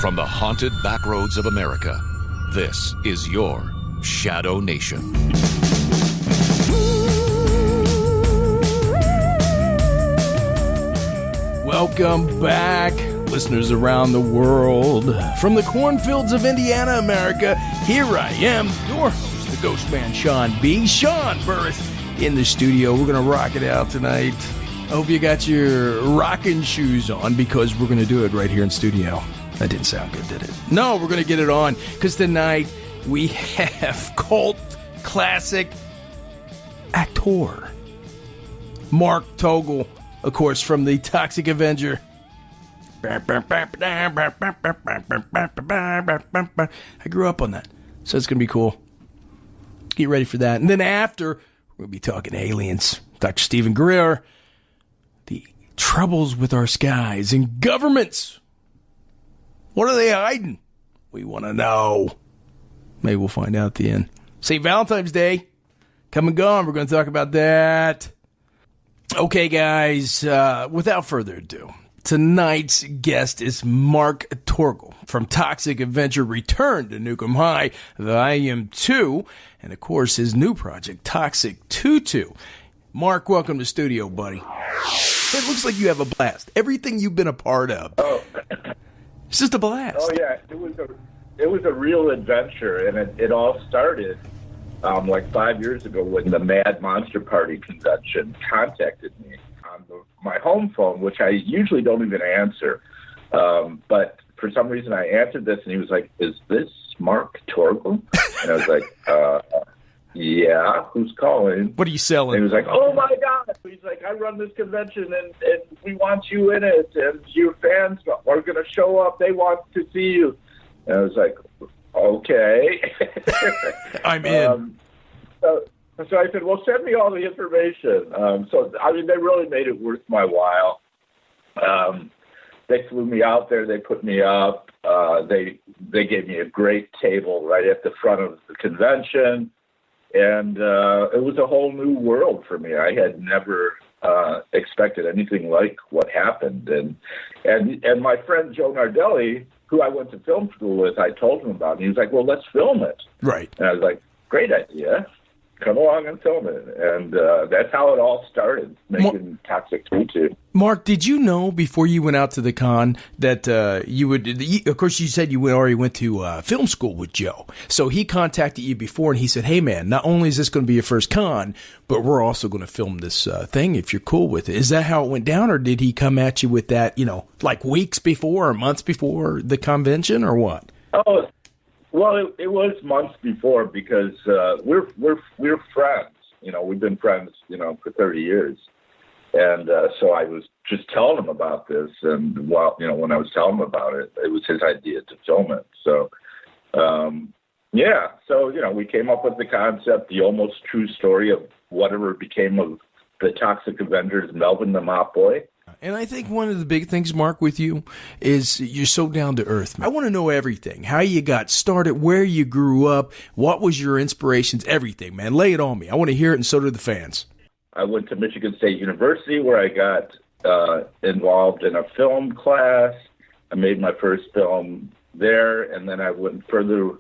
From the haunted backroads of America, this is your Shadow Nation. Welcome back, listeners around the world. From the cornfields of Indiana, America, here I am, your host, the Ghost Man, Sean B. Sean Burris, in the studio. We're going to rock it out tonight. I hope you got your rocking shoes on, because we're going to do it right here in studio. That didn't sound good, did it? No, we're going to get it on, because tonight we have cult classic actor Mark Torgl, of course, from the Toxic Avenger. I grew up on that, so it's going to be cool. Get ready for that. And then after, we'll be talking aliens. Dr. Stephen Greer, the troubles with our skies and governments. What are they hiding? We want to know. Maybe we'll find out at the end. St. Valentine's Day, come and gone. We're going to talk about that. Okay, guys, without further ado, tonight's guest is Mark Torgl from Toxic Avenger Return to Nukem High, the IM2, and of course his new project, Toxic 22. Mark, welcome to studio, buddy. It looks like you have a blast. Everything you've been a part of. Oh. It's just a blast. Oh yeah, it was a real adventure, and it all started like 5 years ago when the Mad Monster Party convention contacted me on my home phone, which I usually don't even answer. But for some reason I answered this, and he was like, "Is this Mark Torgl?" And I was like, "Yeah, who's calling?" What are you selling? And he was like, "Oh my God!" He's like, "I run this convention, and we want you in it, and your fans are going to show up. They want to see you." And I was like, "Okay." I'm in. So I said, "Well, send me all the information." So, I mean, they really made it worth my while. They flew me out there. They put me up. They gave me a great table right at the front of the convention. And it was a whole new world for me. I had never expected anything like what happened. And my friend Joe Nardelli, who I went to film school with, I told him about it. And he was like, "Well, let's film it." Right. And I was like, "Great idea. Come along and film it." And that's how it all started, making Toxic 22. Mark, did you know before you went out to the con that you would, of course you said you already went to film school with Joe. So he contacted you before and he said, "Hey man, not only is this going to be your first con, but we're also going to film this thing if you're cool with it." Is that how it went down, or did he come at you with that, like weeks before or months before the convention, or what? Oh, well, it was months before, because we're friends. We've been friends, for 30 years. And so I was just telling him about this, and when I was telling him about it, it was his idea to film it. So, so we came up with the concept, the almost true story of whatever became of the Toxic Avengers, Melvin the Mop Boy. And I think one of the big things, Mark, with you is you're so down to earth. I want to know everything. How you got started, where you grew up, what was your inspirations, everything, man. Lay it on me. I want to hear it, and so do the fans. I went to Michigan State University, where I got involved in a film class. I made my first film there, and then I went to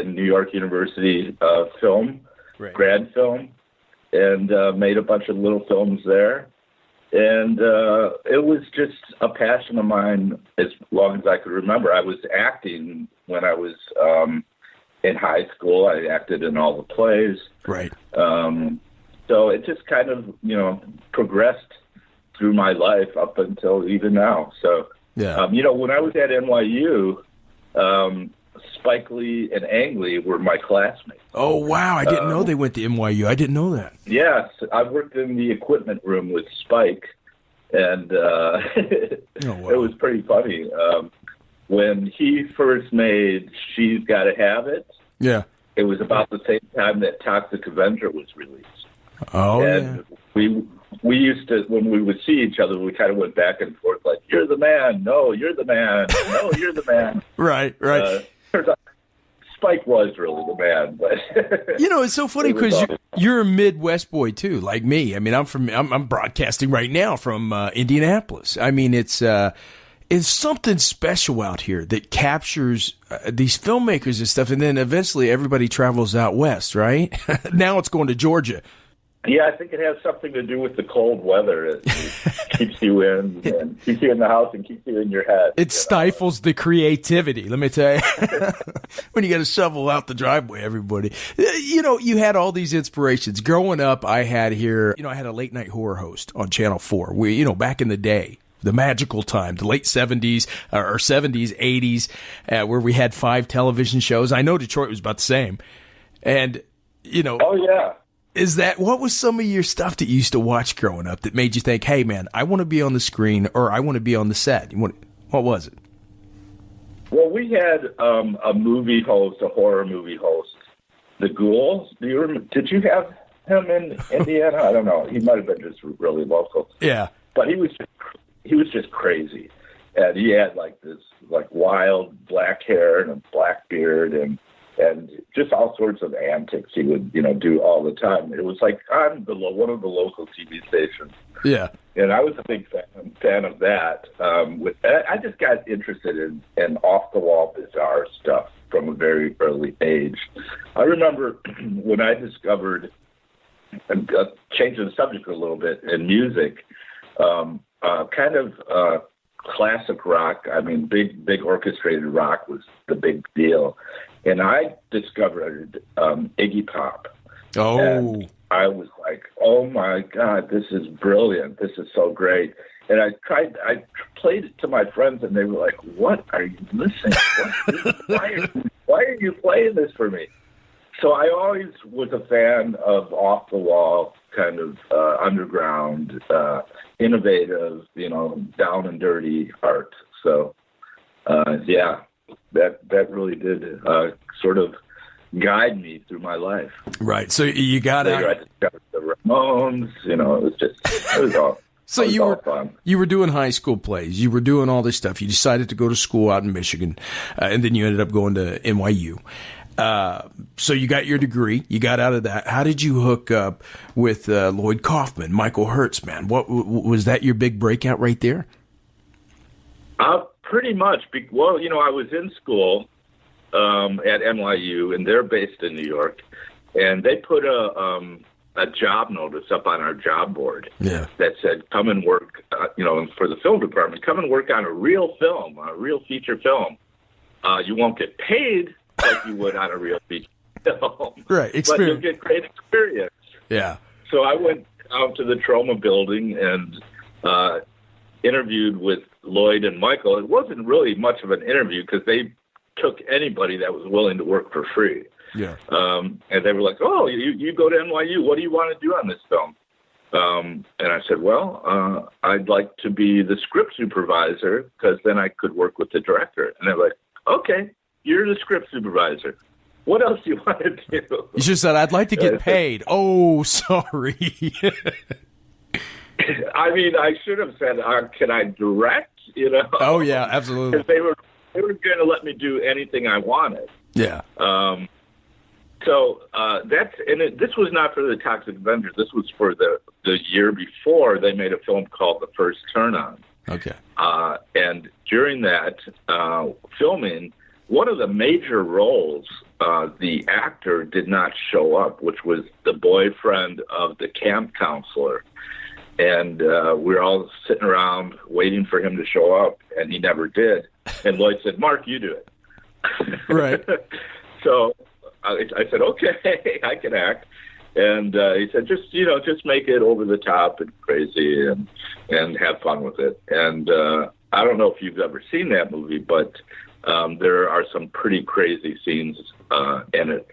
New York University film, right, grad film, and made a bunch of little films there. And it was just a passion of mine as long as I could remember. I was acting when I was in high school. I acted in all the plays. Right. So it just kind of, progressed through my life up until even now. So, yeah. When I was at NYU, Spike Lee and Ang Lee were my classmates. Oh, wow. I didn't know they went to NYU. I didn't know that. Yes. I worked in the equipment room with Spike, and it was pretty funny. When he first made She's Gotta Have It, yeah, it was about the same time that Toxic Avenger was released. Oh, and yeah. We used to, when we would see each other, we kind of went back and forth like, "You're the man. No, you're the man. No, you're the man." Right. Spike was really the man, but it's so funny because you're a Midwest boy too, like me. I mean, I'm broadcasting right now from Indianapolis. I mean, it's It's something special out here that captures these filmmakers and stuff, and then eventually everybody travels out west, right? Now it's going to Georgia. Yeah, I think it has something to do with the cold weather. It keeps you in and keeps you in the house and keeps you in your head. It stifles the creativity, let me tell you. When you got to shovel out the driveway, everybody. You had all these inspirations. Growing up, I had a late night horror host on Channel 4. Back in the day, the magical time, the late 70s or 70s, 80s, where we had 5 television shows. I know Detroit was about the same. And, Oh, yeah. What was some of your stuff that you used to watch growing up that made you think, hey, man, I want to be on the screen or I want to be on the set? What was it? Well, we had a movie host, a horror movie host, The Ghoul. Did you have him in Indiana? I don't know. He might have been just really local. Yeah. But he was just crazy. And he had this wild black hair and a black beard and just all sorts of antics he would, do all the time. It was like on one of the local TV stations. Yeah. And I was a big fan of that. I just got interested in off-the-wall bizarre stuff from a very early age. I remember when I discovered, changing the subject a little bit, in music, classic rock. I mean, big orchestrated rock was the big deal. And I discovered Iggy Pop. Oh. And I was like, oh, my God, this is brilliant. This is so great. And I played it to my friends, and they were like, what are you listening to? Why are you playing this for me? So I always was a fan of off-the-wall, kind of underground, innovative, down and dirty art. So, that really did sort of guide me through my life. Right. So you got out. I discovered the Ramones. It was all. So you were doing high school plays. You were doing all this stuff. You decided to go to school out in Michigan, and then you ended up going to NYU. So you got your degree. You got out of that. How did you hook up with Lloyd Kaufman, Michael Hertz, man? What was that your big breakout right there? Pretty much. Well, I was in school at NYU, and they're based in New York, and they put a job notice up on our job board that said, come and work, for the film department, come and work on a real film, a real feature film. You won't get paid like you would on a real feature film. Right, but you'll get great experience. Yeah. So I went out to the Troma building and interviewed with Lloyd and Michael. It wasn't really much of an interview because they took anybody that was willing to work for free. Yeah. And they were like, oh, you go to NYU. What do you want to do on this film? And I said, well, I'd like to be the script supervisor because then I could work with the director. And they're like, okay, you're the script supervisor. What else do you want to do? You just said, I'd like to get paid. Oh, sorry. I mean, I should have said, can I direct? Oh, yeah, absolutely. Because they were going to let me do anything I wanted. Yeah. So this was not for the Toxic Avenger. This was for the year before. They made a film called The First Turn On. Okay. And during that filming, one of the major roles, the actor did not show up, which was the boyfriend of the camp counselor. And we were all sitting around waiting for him to show up, and he never did. And Lloyd said, Mark, you do it. Right. So I said, okay, I can act. And he said, just make it over the top and crazy and have fun with it. And I don't know if you've ever seen that movie, but there are some pretty crazy scenes in it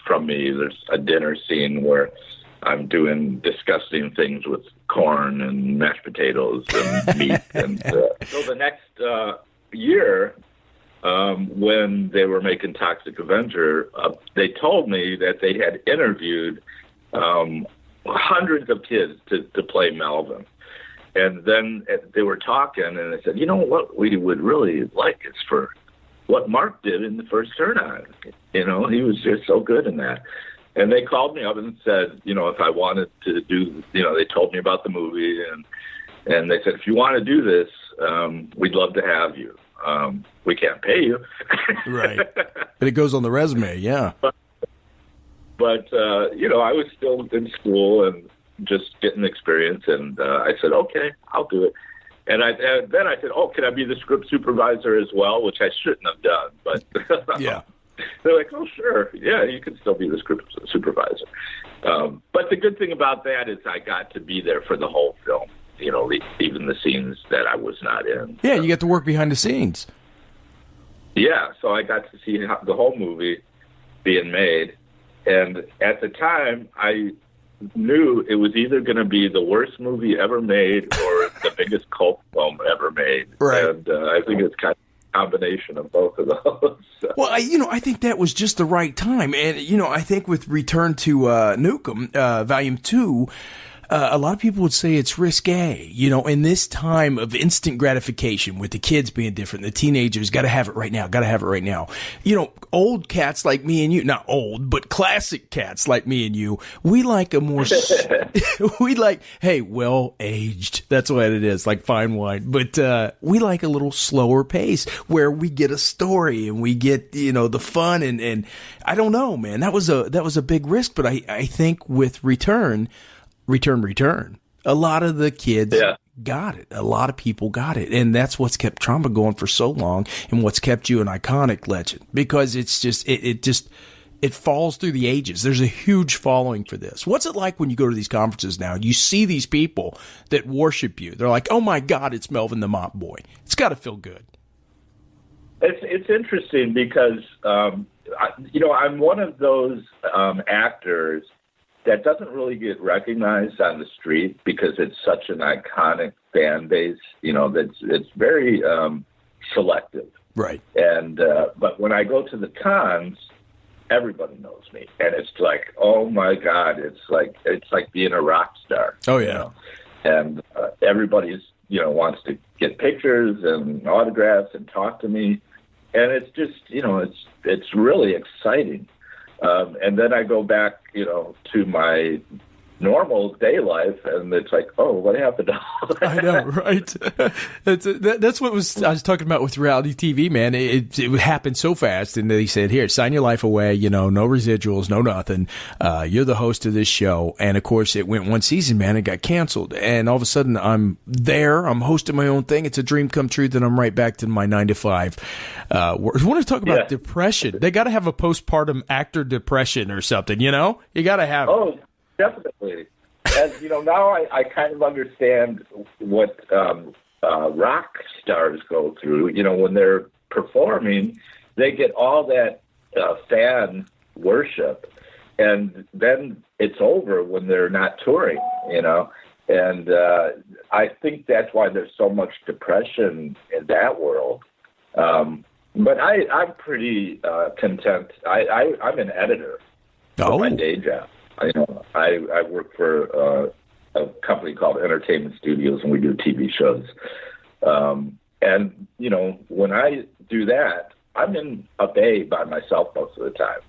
from me. There's a dinner scene where I'm doing disgusting things with corn and mashed potatoes and meat. And so the next year, when they were making Toxic Avenger, they told me that they had interviewed hundreds of kids to play Melvin. And then they were talking, and they said, what we would really like is for what Mark did in The First Turn On. He was just so good in that. And they called me up and said, if I wanted to do, they told me about the movie, and they said, if you want to do this, we'd love to have you. We can't pay you. Right. But it goes on the resume, yeah. But I was still in school and just getting experience, and I said, okay, I'll do it. And then I said, oh, can I be the script supervisor as well, which I shouldn't have done. But yeah. They're like, oh, sure. Yeah, you can still be the script supervisor. But the good thing about that is I got to be there for the whole film, even the scenes that I was not in. Yeah, you get to work behind the scenes. Yeah, so I got to see the whole movie being made. And at the time, I knew it was either going to be the worst movie ever made or the biggest cult film ever made. Right. And I think it's kind of a combination of both of those. Well, I think that was just the right time. And, I think with Return to Nukem, Volume 2, a lot of people would say it's risque, in this time of instant gratification with the kids being different, the teenagers got to have it right now. Old cats like me and you, not old, but classic cats like me and you, we like a more, well-aged, that's what it is, like fine wine, but we like a little slower pace where we get a story and we get, the fun and I don't know, man, that was a big risk, but I think with Return. A lot of the kids got it. A lot of people got it. And that's what's kept Trauma going for so long and what's kept you an iconic legend because it's just, it falls through the ages. There's a huge following for this. What's it like when you go to these conferences now? You see these people that worship you. They're like, oh my God, it's Melvin the Mop Boy. It's got to feel good. It's interesting because, I'm one of those actors that doesn't really get recognized on the street because it's such an iconic fan base, it's very selective. Right. And but when I go to the cons, everybody knows me, and it's like, oh my God, it's like being a rock star. Oh yeah. And everybody's wants to get pictures and autographs and talk to me, and it's just it's really exciting. And then I go back, to my normal day life, and it's like, oh, what happened to all that? I know, right? That's what I was talking about with reality TV, man. It happened so fast, and they said, here, sign your life away, no residuals, no nothing. You're the host of this show. And, of course, it went one season, man. It got canceled. And all of a sudden, I'm there. I'm hosting my own thing. It's a dream come true. Then I'm right back to my 9 to 5. I want to talk about depression. They got to have a postpartum actor depression or something, You got to have it. Oh, definitely. And, now I kind of understand what rock stars go through. When they're performing, they get all that fan worship, and then it's over when they're not touring, And I think that's why there's so much depression in that world. But I'm pretty content. I'm an editor for my day job. I work for a company called Entertainment Studios, and we do TV shows. And, when I do that, I'm in a bay by myself most of the time.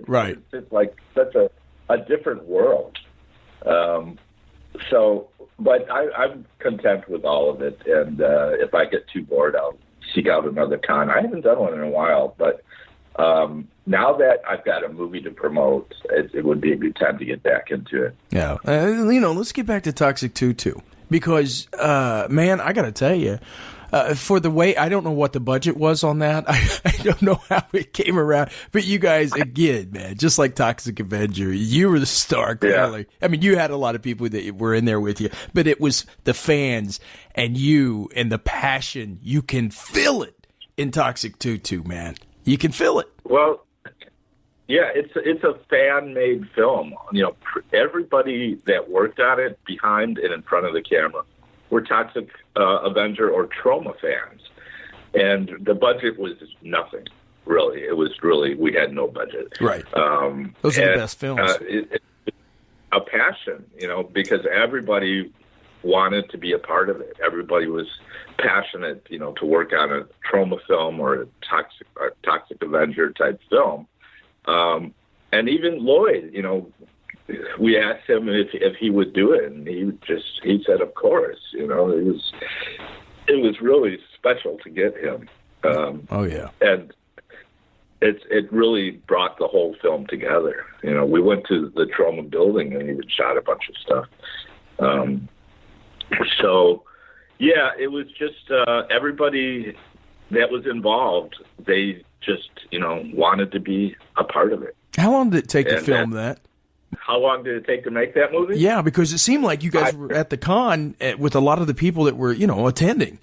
Right. It's just like such a different world. But I'm content with all of it. And if I get too bored, I'll seek out another con. I haven't done one in a while, but now that I've got a movie to promote, it would be a good time to get back into it. Yeah. Let's get back to Toxic 2 too. Because, man, I got to tell you, for the way, I don't know what the budget was on that. I don't know how it came around. But you guys, again, man, just like Toxic Avenger, you were the star, clearly. Yeah. I mean, you had a lot of people that were in there with you. But it was the fans and you and the passion. You can feel it in Toxic 2 too, man. You can feel it. Well, yeah, it's a fan-made film. Everybody that worked on it, behind and in front of the camera, were Toxic Avenger or Trauma fans, and the budget was nothing. Really, it was we had no budget. Right. Those are the best films. It's a passion, because everybody wanted to be a part of it. Everybody was passionate, to work on a trauma film or a Toxic Avenger type film. And even Lloyd, we asked him if he would do it, and he said, of course. it was really special to get him. Oh yeah, and it really brought the whole film together. We went to the Trauma building and even shot a bunch of stuff. So yeah, it was just everybody that was involved. They just wanted to be a part of it. How long did it take to film that? How long did it take to make that movie? Yeah, because it seemed like you guys were at the con with a lot of the people that were, attending.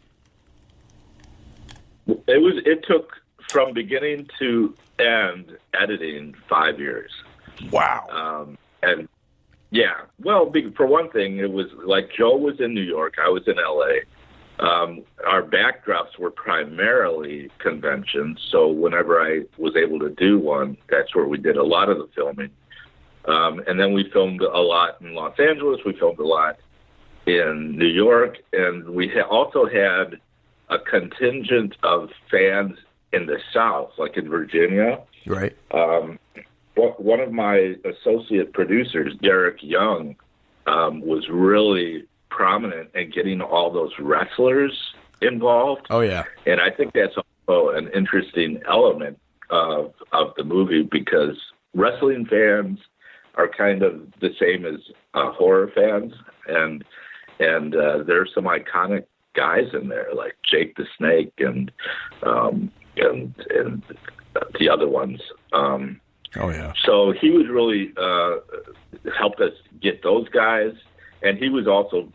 It took from beginning to end editing 5 years. Wow. And yeah, well, for one thing, it was like Joe was in New York, I was in LA. Our backdrops were primarily conventions, so whenever I was able to do one, that's where we did a lot of the filming. And then we filmed a lot in Los Angeles. We filmed a lot in New York. And we also had a contingent of fans in the South, like in Virginia. Right. One of my associate producers, Derek Young, was really prominent in getting all those wrestlers involved. Oh, yeah. And I think that's also an interesting element of the movie, because wrestling fans are kind of the same as horror fans, and there's some iconic guys in there like Jake the Snake and the other ones. Oh yeah. So he was really helped us get those guys, and he was also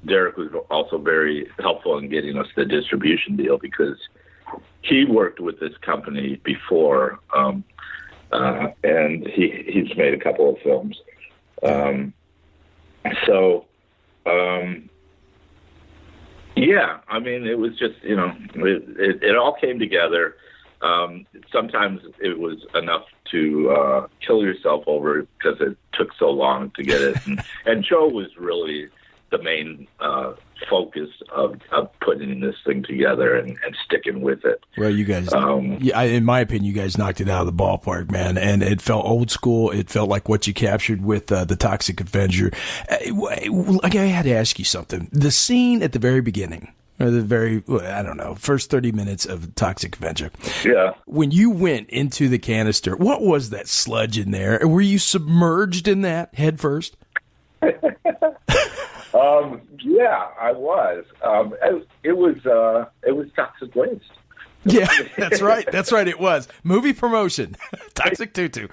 Derek was also very helpful in getting us the distribution deal, because he worked with this company before. And he's made a couple of films. Yeah, I mean, it was just, it all came together. Sometimes it was enough to kill yourself over because it took so long to get it. And Joe was really the main focus of putting this thing together and sticking with it. Well, you guys, in my opinion, you guys knocked it out of the ballpark, man. And it felt old school. It felt like what you captured with the Toxic Avenger. I had to ask you something. The scene at the very beginning, or first 30 minutes of Toxic Avenger. Yeah. When you went into the canister, what was that sludge in there? Were you submerged in that head first? Yeah, I was. It was toxic waste. Yeah, that's right. That's right. It was movie promotion. Toxic Tutu.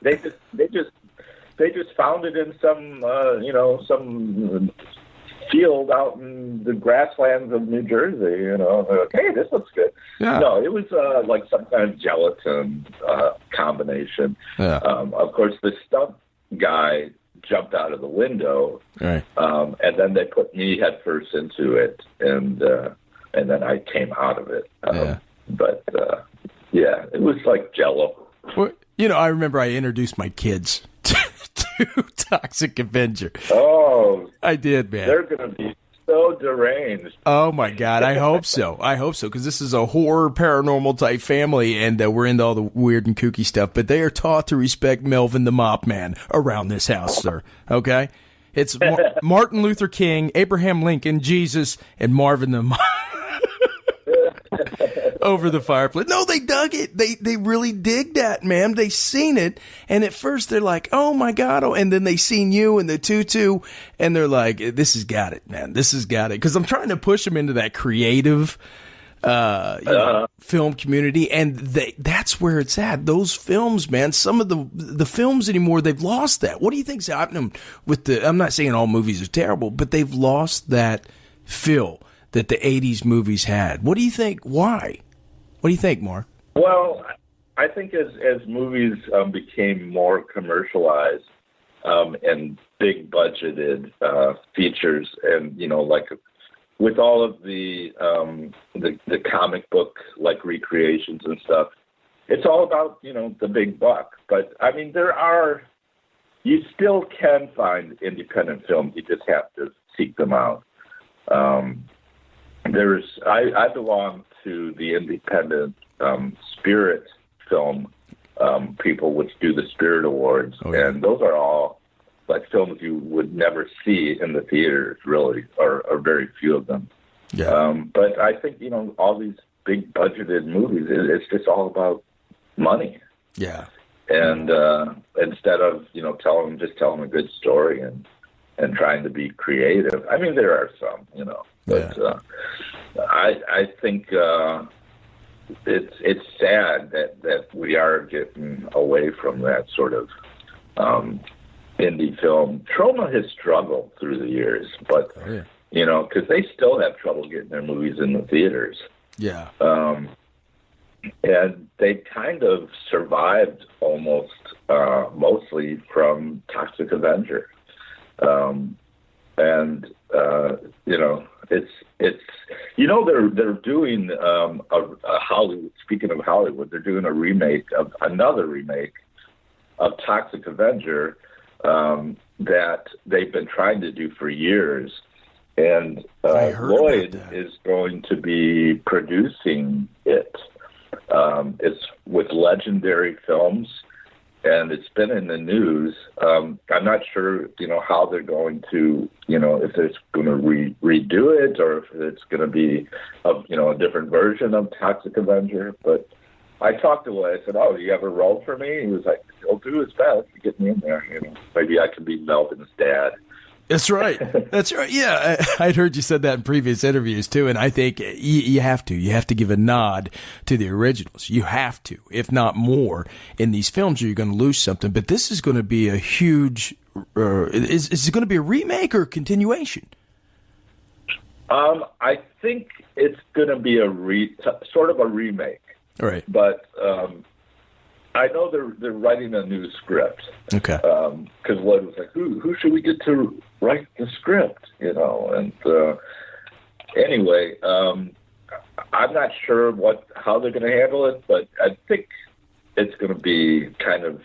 They just found it in some field out in the grasslands of New Jersey. They're like, hey, this looks good. Yeah. No, it was like some kind of gelatin combination. Yeah. Of course, the stunt guy jumped out of the window, right. And then they put me head first into it, and then I came out of it. But yeah, it was like Jello. Well, I remember I introduced my kids to Toxic Avenger. Oh, I did, man. They're gonna be so deranged. Oh my God, I hope so. Because this is a horror paranormal type family, and we're into all the weird and kooky stuff. But they are taught to respect Melvin the Mop Man around this house, sir. Okay, it's Martin Luther King, Abraham Lincoln, Jesus, and Marvin the Mop. Over the fireplace. No, they dug it. They really dig that, man. They seen it, and at first they're like, "Oh my God!" And then they seen you and the tutu, and they're like, "This has got it, man. This has got it." Because I'm trying to push them into that creative, film community, and that's where it's at. Those films, man. Some of the films anymore, they've lost that. What do you think's happening with the? I'm not saying all movies are terrible, but they've lost that feel that the 80s movies had. What do you think? Why? What do you think, Mark? Well, I think as movies became more commercialized and big budgeted features, and like with all of the comic book like recreations and stuff, it's all about the big buck. But I mean, you still can find independent films. You just have to seek them out. I belong to the independent Spirit film people, which do the Spirit Awards, and those are all like films you would never see in the theaters, really, or very few of them. Yeah. But I think, all these big budgeted movies, it's just all about money. Yeah. And instead of, telling a good story and trying to be creative. I mean, there are some, but I think it's sad that we are getting away from that sort of indie film. Troma has struggled through the years, but because they still have trouble getting their movies in the theaters. Yeah. And they kind of survived almost mostly from Toxic Avenger. They're doing a Hollywood. Speaking of Hollywood, they're doing another remake of Toxic Avenger that they've been trying to do for years, and Lloyd is going to be producing it. It's with Legendary Films. And it's been in the news. I'm not sure, how they're going to, if it's going to redo it or if it's going to be, a different version of Toxic Avenger. But I talked to Lloyd. I said, "Oh, do you have a role for me?" He was like, "He'll do his best to get me in there. Maybe I could be Melvin's dad." That's right. That's right. Yeah, I'd heard you said that in previous interviews too, and I think you have to. You have to give a nod to the originals. You have to, if not more, in these films, or you're going to lose something. But this is going to be a huge. Is it going to be a remake or a continuation? I think it's going to be sort of a remake. All right. But I know they're writing a new script. Okay. Because Lloyd was like, who should we get to write the script? And anyway, I'm not sure how they're going to handle it, but I think it's going to be kind of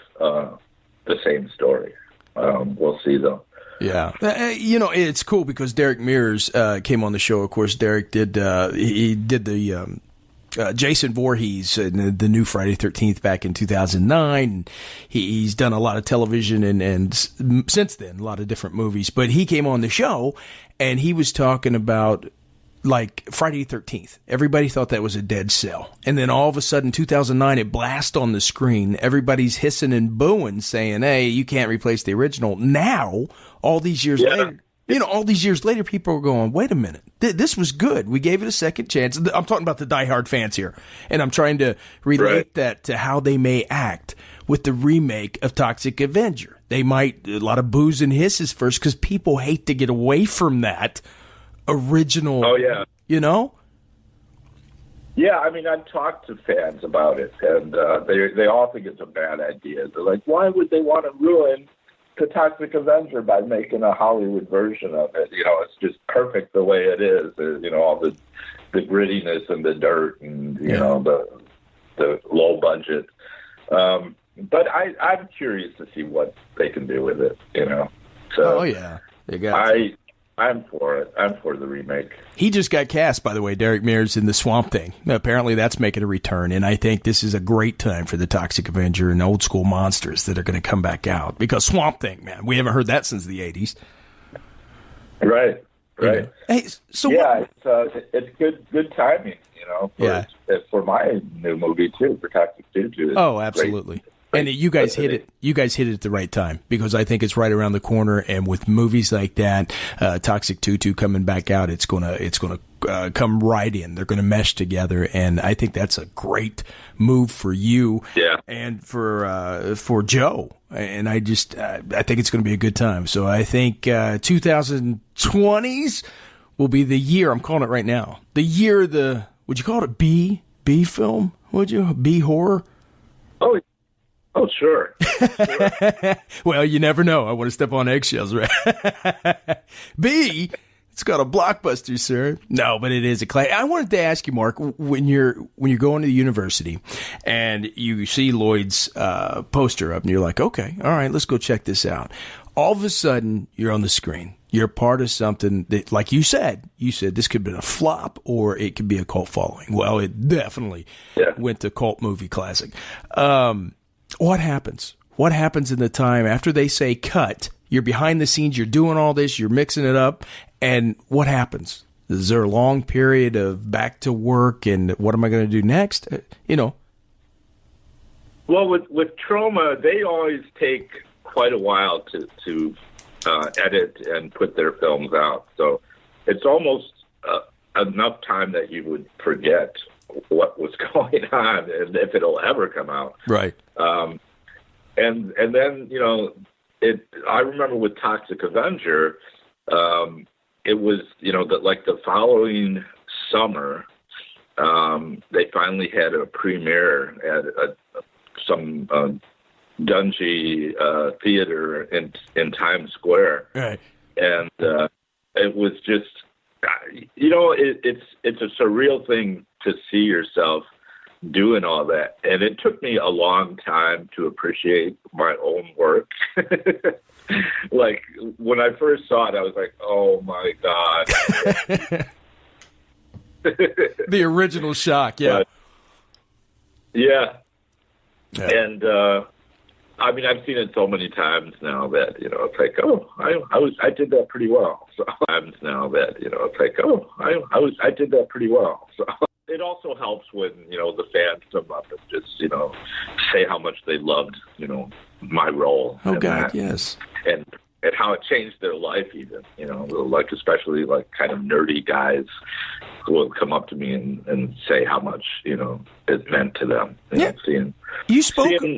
the same story. We'll see, though. Yeah. It's cool because Derek Mears came on the show. Of course, Derek did the Jason Voorhees in the new Friday 13th back in 2009. He's done a lot of television and since then, a lot of different movies. But he came on the show and he was talking about like Friday the 13th. Everybody thought that was a dead cell. And then all of a sudden, 2009, it blasts on the screen. Everybody's hissing and booing saying, "Hey, you can't replace the original." Now, all these years later, all these years later, people are going, "Wait a minute, this was good. We gave it a second chance." I'm talking about the diehard fans here, and I'm trying to relate that to how they may act with the remake of Toxic Avenger. They might, a lot of boos and hisses first because people hate to get away from that original. Oh, yeah. Yeah, I mean, I've talked to fans about it, and they all think it's a bad idea. They're like, why would they want to ruin the Toxic Avenger by making a Hollywood version of it? It's just perfect the way it is. All the grittiness and the dirt and, the low budget. But I'm curious to see what they can do with it, So, oh, yeah. You got I'm for it. I'm for the remake. He just got cast, by the way, Derek Mears, in the Swamp Thing. Apparently that's making a return, and I think this is a great time for the Toxic Avenger and old school monsters that are going to come back out. Because Swamp Thing, man, we haven't heard that since the 80s. Right. Hey, so it's good timing, for my new movie too, for Toxic Tutu. Oh, absolutely. And you guys hit it. You guys hit it at the right time because I think it's right around the corner. And with movies like that, Toxic Tutu coming back out, it's gonna come right in. They're gonna mesh together, and I think that's a great move for you. Yeah. And for Joe. And I think it's gonna be a good time. So I think 2020s will be the year. I'm calling it right now. The year would you call it a B film? Would you B horror? Oh, sure. Well, you never know. I want to step on eggshells, right? B, it's got a blockbuster, sir. No, but it is a class. I wanted to ask you, Mark, when you're going to the university and you see Lloyd's poster up and you're like, okay, all right, let's go check this out. All of a sudden, you're on the screen. You're part of something that, like you said this could have been a flop or it could be a cult following. Well, it definitely went to cult movie classic. What happens? What happens in the time after they say cut? You're behind the scenes. You're doing all this. You're mixing it up. And what happens? Is there a long period of back to work and what am I going to do next? Well, with Trauma, they always take quite a while to edit and put their films out. So it's almost enough time that you would forget what was going on and if it'll ever come out. Right. And then, I remember with Toxic Avenger, it was, the following summer, they finally had a premiere at some dungy theater in Times Square. Right. And it was just, it's a surreal thing to see yourself doing all that. And it took me a long time to appreciate my own work. Like, when I first saw it, I was like, oh, my God. The original shock, yeah. Yeah. Yeah. And, I've seen it so many times now that, it's like, oh, I did that pretty well. So times now that, it's like, oh, I did that pretty well. So it also helps when, the fans come up and just, say how much they loved, my role. Oh, God, that. yes. And how it changed their life even, like especially like kind of nerdy guys who will come up to me and say how much, it meant to them. Seeing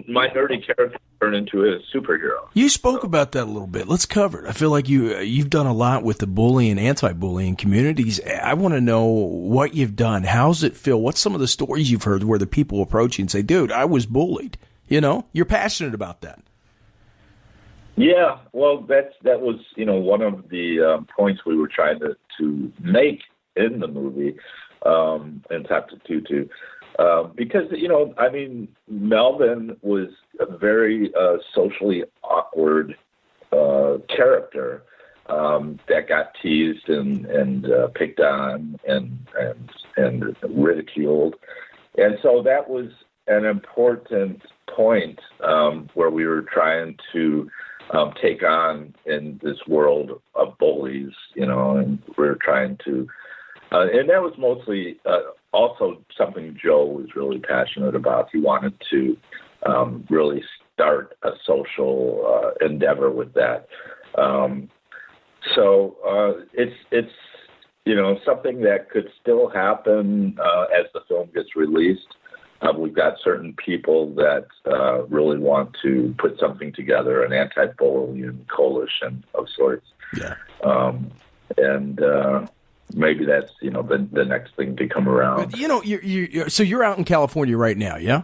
my nerdy character turn into a superhero. You spoke about that a little bit. Let's cover it. I feel like you've done a lot with the bullying, anti-bullying communities. I want to know what you've done. How's it feel? What's some of the stories you've heard where the people approach you and say, dude, I was bullied? You're passionate about that. Yeah, well, that was, one of the points we were trying to make in the movie, in Toxic Tutu, because, Melvin was a very socially awkward character that got teased and picked on and ridiculed. And so that was an important point where we were trying to take on in this world of bullies, and we're trying to, and that was mostly also something Joe was really passionate about. He wanted to really start a social endeavor with that. So it's something that could still happen as the film gets released. We've got certain people that really want to put something together, an anti-bullying coalition of sorts. Yeah. And maybe that's, the next thing to come around. But, so you're out in California right now, yeah?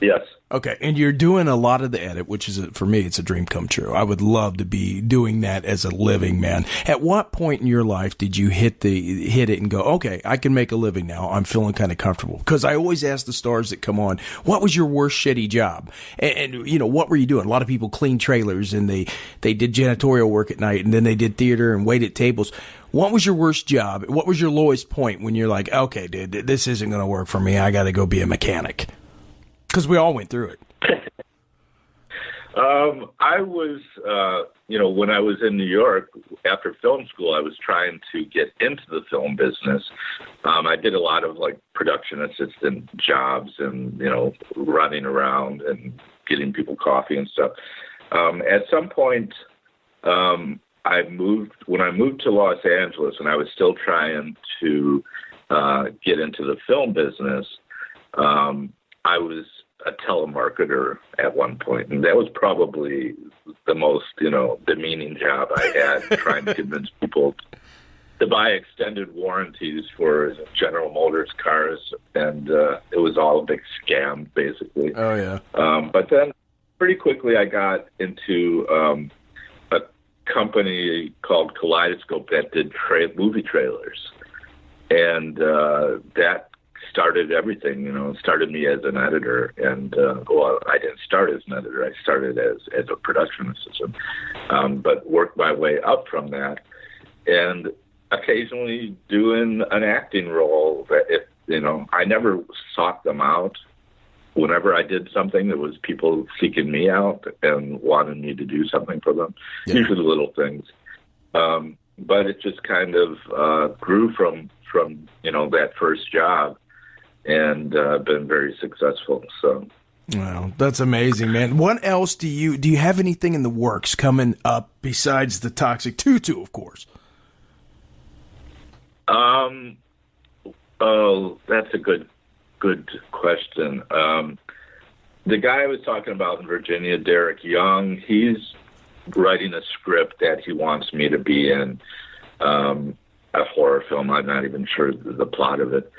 Yes. Okay, and you're doing a lot of the edit, which is, for me, it's a dream come true. I would love to be doing that as a living man. At what point in your life did you hit it and go, okay, I can make a living now. I'm feeling kind of comfortable? Because I always ask the stars that come on, what was your worst shitty job? And what were you doing? A lot of people clean trailers and they did janitorial work at night and then they did theater and waited tables. What was your worst job? What was your lowest point when you're like, okay, dude, this isn't going to work for me. I got to go be a mechanic? Because we all went through it. I was, when I was in New York after film school, I was trying to get into the film business. I did a lot of production assistant jobs and, running around and getting people coffee and stuff. At some point, when I moved to Los Angeles and I was still trying to get into the film business, I was a telemarketer at one point, and that was probably the most, demeaning job I had, trying to convince people to buy extended warranties for General Motors cars, and it was all a big scam, basically. Oh, yeah. But then pretty quickly I got into a company called Kaleidoscope that did movie trailers, and that started everything, started me as an editor. And, I didn't start as an editor. I started as a production assistant, but worked my way up from that. And occasionally doing an acting role that, I never sought them out. whenever I did something, there was people seeking me out and wanted me to do something for them, usually little things. But it just kind of grew from that first job, and been very successful. So. Wow, that's amazing, man. What else do you have anything in the works coming up besides the Toxic Tutu, of course? Oh, that's a good question. The guy I was talking about in Virginia, Derek Young, he's writing a script that he wants me to be in, a horror film. I'm not even sure the plot of it.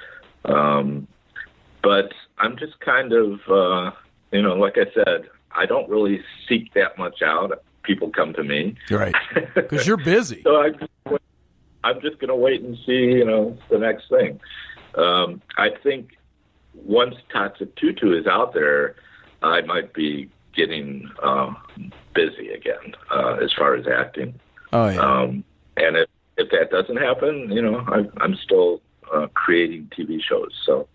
But I'm just kind of, like I said, I don't really seek that much out. People come to me. Right. Because you're busy. So I'm just going to wait and see, the next thing. I think once Toxic Tutu is out there, I might be getting busy again as far as acting. Oh, yeah. And if that doesn't happen, I'm still creating TV shows. So,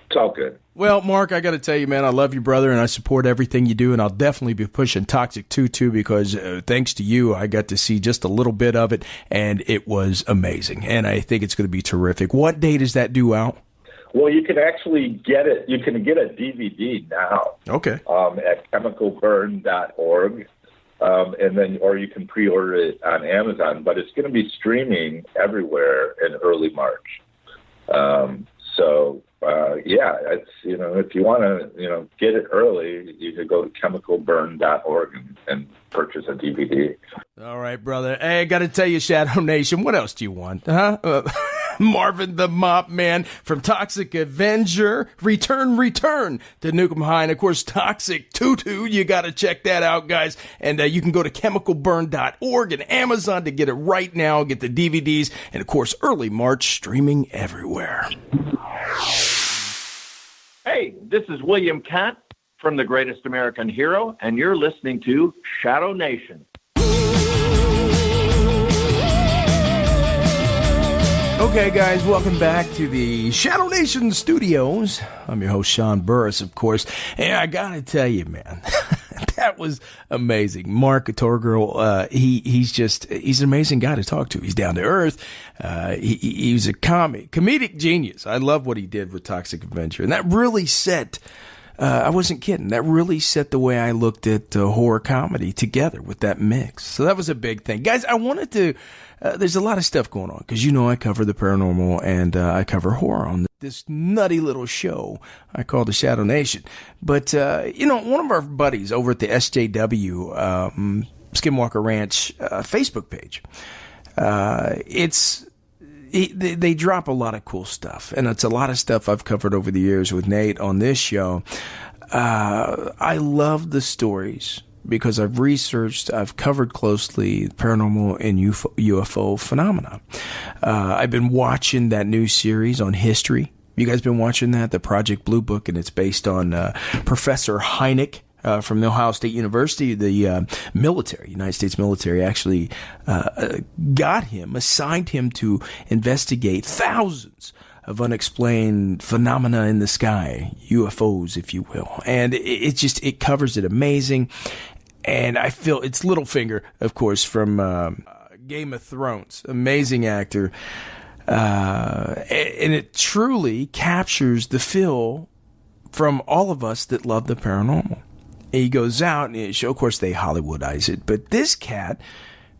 it's all good. Well, Mark, I got to tell you, man, I love you, brother, and I support everything you do, and I'll definitely be pushing Toxic Tutu because thanks to you, I got to see just a little bit of it, and it was amazing, and I think it's going to be terrific. What day does that due out? Well, you can actually get it. You can get a DVD now. Okay. At chemicalburn.org, or you can pre-order it on Amazon, but it's going to be streaming everywhere in early March. It's if you want to get it early, you could go to chemicalburn.org and purchase a DVD. All right, brother. Hey, I got to tell you, Shadow Nation, what else do you want? Huh? Marvin the Mop Man from Toxic Avenger. Return to Nukem High. And, of course, Toxic Tutu. You got to check that out, guys. And you can go to chemicalburn.org and Amazon to get it right now. Get the DVDs. And, of course, early March, streaming everywhere. Hey, this is William Catt from The Greatest American Hero, and you're listening to Shadow Nation. Okay, guys, welcome back to the Shadow Nation studios. I'm your host, Sean Burris, of course. And I gotta tell you, man, that was amazing. Mark Torgl, he's an amazing guy to talk to. He's down to earth. He's a comedic genius. I love what he did with Toxic Avenger. And that really set, I wasn't kidding, that really set the way I looked at horror comedy together with that mix. So that was a big thing. Guys, I wanted to, there's a lot of stuff going on because I cover the paranormal and I cover horror on this nutty little show I call the Shadow Nation. But, one of our buddies over at the SJW Skinwalker Ranch Facebook page, they drop a lot of cool stuff, and it's a lot of stuff I've covered over the years with Nate on this show. I love the stories because I've researched, I've covered closely paranormal and UFO phenomena. I've been watching that new series on history. You guys been watching that? The Project Blue Book, and it's based on Professor Hynek from the Ohio State University. The military, United States military, actually assigned him to investigate thousands of unexplained phenomena in the sky, UFOs, if you will. And it covers it amazing. And I feel it's Littlefinger, of course, from Game of Thrones. Amazing actor. And it truly captures the feel from all of us that love the paranormal. He goes out, and of course they Hollywoodize it, but this cat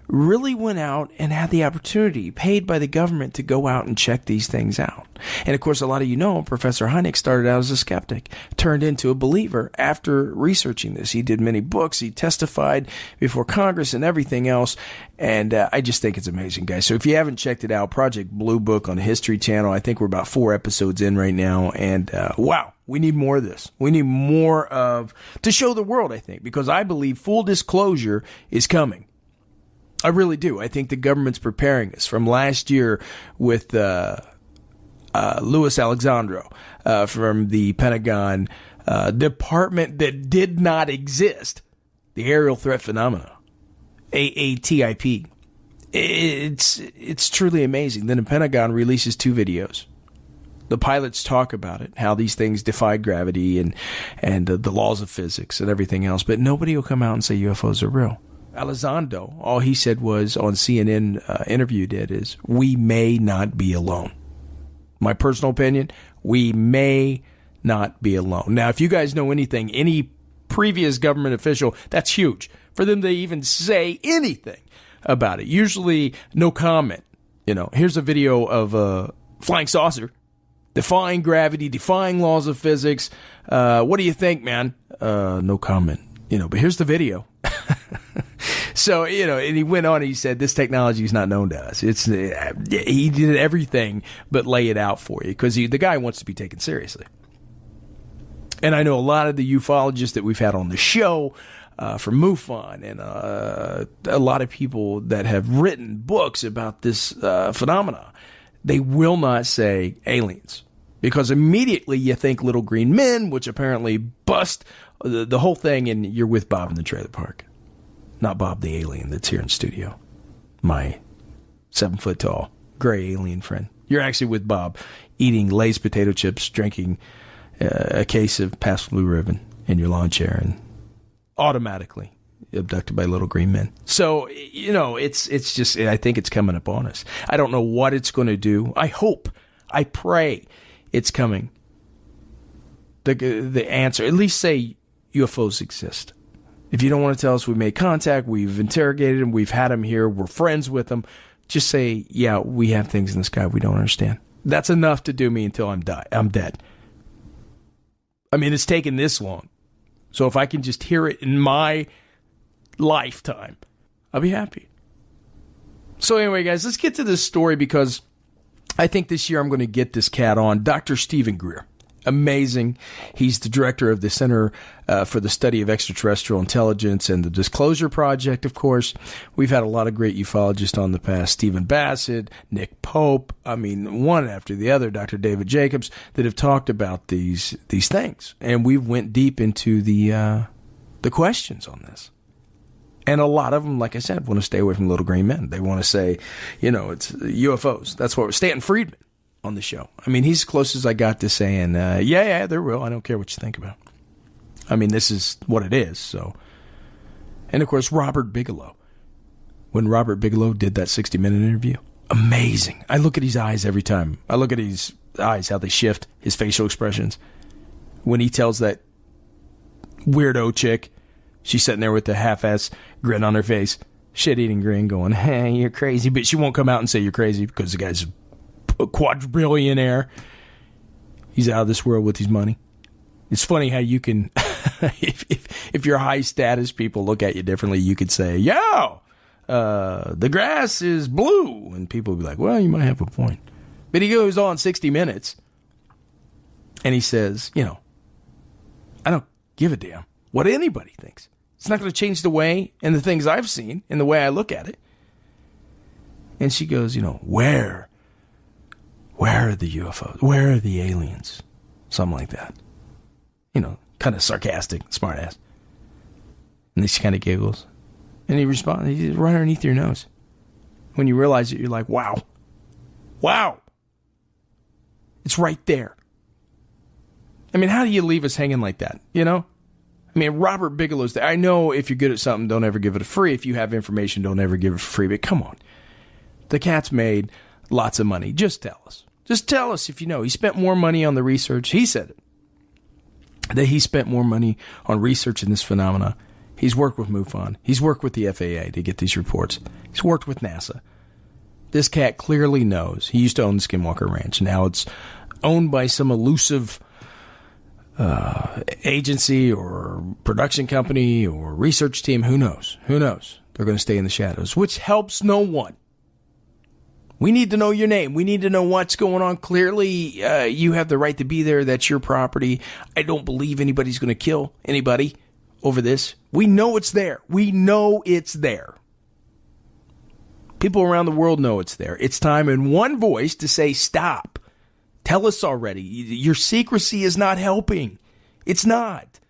really went out and had the opportunity, paid by the government, to go out and check these things out. And of course, a lot of Professor Hynek started out as a skeptic, turned into a believer after researching this. He did many books, he testified before Congress and everything else, and I just think it's amazing, guys. So if you haven't checked it out, Project Blue Book on History Channel, I think we're about 4 episodes in right now, and wow. We need more of this. We need more to show the world, I think, because I believe full disclosure is coming. I really do. I think the government's preparing us from last year with Louis Alexandro from the Pentagon department that did not exist, the Aerial Threat Phenomena, AATIP. It's truly amazing. Then the Pentagon releases 2 videos. The pilots talk about it, how these things defy gravity and the laws of physics and everything else, but nobody will come out and say UFOs are real. Elizondo, all he said was on CNN interview is, we may not be alone. My personal opinion, we may not be alone. Now, if you guys know anything, any previous government official, that's huge. For them to even say anything about it. Usually, no comment. Here's a video of a flying saucer, defying gravity, defying laws of physics. What do you think, man? No comment. But here's the video. So, and he went on and he said, this technology is not known to us. He did everything but lay it out for you because the guy wants to be taken seriously. And I know a lot of the ufologists that we've had on the show from MUFON and a lot of people that have written books about this phenomena, they will not say aliens because immediately you think little green men, which apparently bust the whole thing, and you're with Bob in the trailer park. Not Bob the alien that's here in studio. My 7-foot-tall gray alien friend. You're actually with Bob eating Lay's potato chips, drinking a case of Pabst Blue Ribbon in your lawn chair, and automatically abducted by little green men. So, it's just, I think it's coming up on us. I don't know what it's going to do. I pray it's coming. The answer, at least say UFOs exist. If you don't want to tell us we made contact, we've interrogated them, we've had them here, we're friends with them, just say, yeah, we have things in the sky we don't understand. That's enough to do me until I'm dead. I mean, it's taken this long. So if I can just hear it in my lifetime, I'll be happy. So anyway, guys, let's get to this story because I think this year I'm going to get this cat on. Dr. Stephen Greer. Amazing. He's the director of the Center for the Study of Extraterrestrial Intelligence and the Disclosure Project, of course. We've had a lot of great ufologists on the past. Stephen Bassett, Nick Pope, one after the other, Dr. David Jacobs, that have talked about these things. And we went deep into the questions on this. And a lot of them, like I said, want to stay away from little green men. They want to say, it's UFOs. That's what Stanton Friedman on the show. He's as close as I got to saying, yeah, they're real. I don't care what you think about them. This is what it is. So, and of course, Robert Bigelow. When Robert Bigelow did that 60-minute interview, amazing. I look at his eyes every time. I look at his eyes, how they shift, his facial expressions. When he tells that weirdo chick, she's sitting there with the half-ass grin on her face, shit-eating grin, going, hey, you're crazy. But she won't come out and say you're crazy because the guy's a quadrillionaire. He's out of this world with his money. It's funny how you can, if you're high status, people look at you differently. You could say, the grass is blue. And people will be like, well, you might have a point. But he goes on 60 Minutes and he says, I don't give a damn what anybody thinks. It's not going to change the way and the things I've seen and the way I look at it. And she goes, where are the UFOs? Where are the aliens? Something like that. Kind of sarcastic, smart ass. And then she kind of giggles. And he responds, he's right underneath your nose. When you realize it, you're like, wow. It's right there. How do you leave us hanging like that? Robert Bigelow's there. I know if you're good at something, don't ever give it for free. If you have information, don't ever give it for free. But come on. The cat's made lots of money. Just tell us. Just tell us if you know. He spent more money on the research. He said it. That he spent more money on researching this phenomena. He's worked with MUFON. He's worked with the FAA to get these reports. He's worked with NASA. This cat clearly knows. He used to own the Skinwalker Ranch. Now it's owned by some elusive agency or production company or research team. Who knows? They're going to stay in the shadows, which helps no one. We need to know your name. We need to know what's going on. Clearly, you have the right to be there. That's your property. I don't believe anybody's going to kill anybody over this. We know it's there. People around the world know it's there. It's time in one voice to say, stop. Tell us already. Your secrecy is not helping. It's not.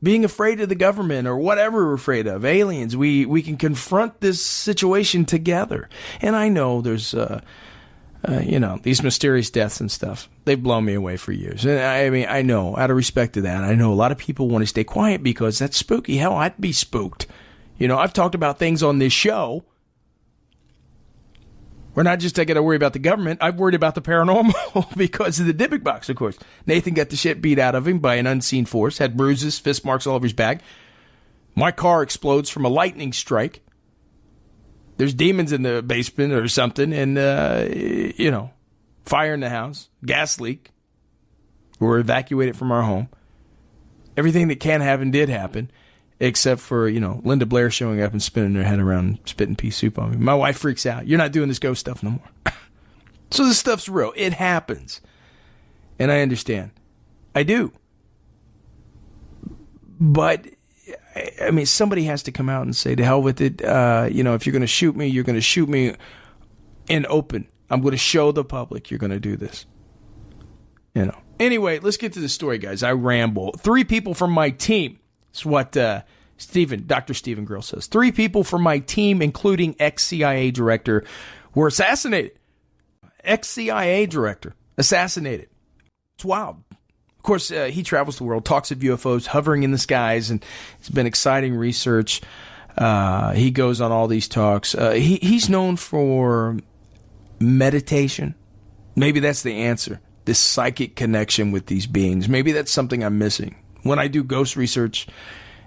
Being afraid of the government or whatever we're afraid of, aliens, we can confront this situation together. And I know there's these mysterious deaths and stuff, they've blown me away for years. And I mean, I know, out of respect to that, I know a lot of people want to stay quiet because that's spooky. Hell, I'd be spooked. I've talked about things on this show. We're not just got to worry about the government. I've worried about the paranormal because of the Dybbuk box, of course. Nathan got the shit beat out of him by an unseen force, had bruises, fist marks all over his back. My car explodes from a lightning strike. There's demons in the basement or something, and, fire in the house, gas leak. We're evacuated from our home. Everything that can happen did happen, except for, Linda Blair showing up and spinning her head around, spitting pea soup on me. My wife freaks out. You're not doing this ghost stuff no more. So this stuff's real. It happens. And I understand. I do. But, I mean, somebody has to come out and say, to hell with it. If you're going to shoot me, you're going to shoot me in open. I'm going to show the public you're going to do this. Anyway, let's get to the story, guys. I ramble. 3 people from my team. That's what Dr. Stephen Grill says. 3 people from my team, including ex-CIA director, were assassinated. Ex-CIA director assassinated. It's wild. Of course, he travels the world, talks of UFOs hovering in the skies, and it's been exciting research. He goes on all these talks. He's known for meditation. Maybe that's the answer. This psychic connection with these beings. Maybe that's something I'm missing. When I do ghost research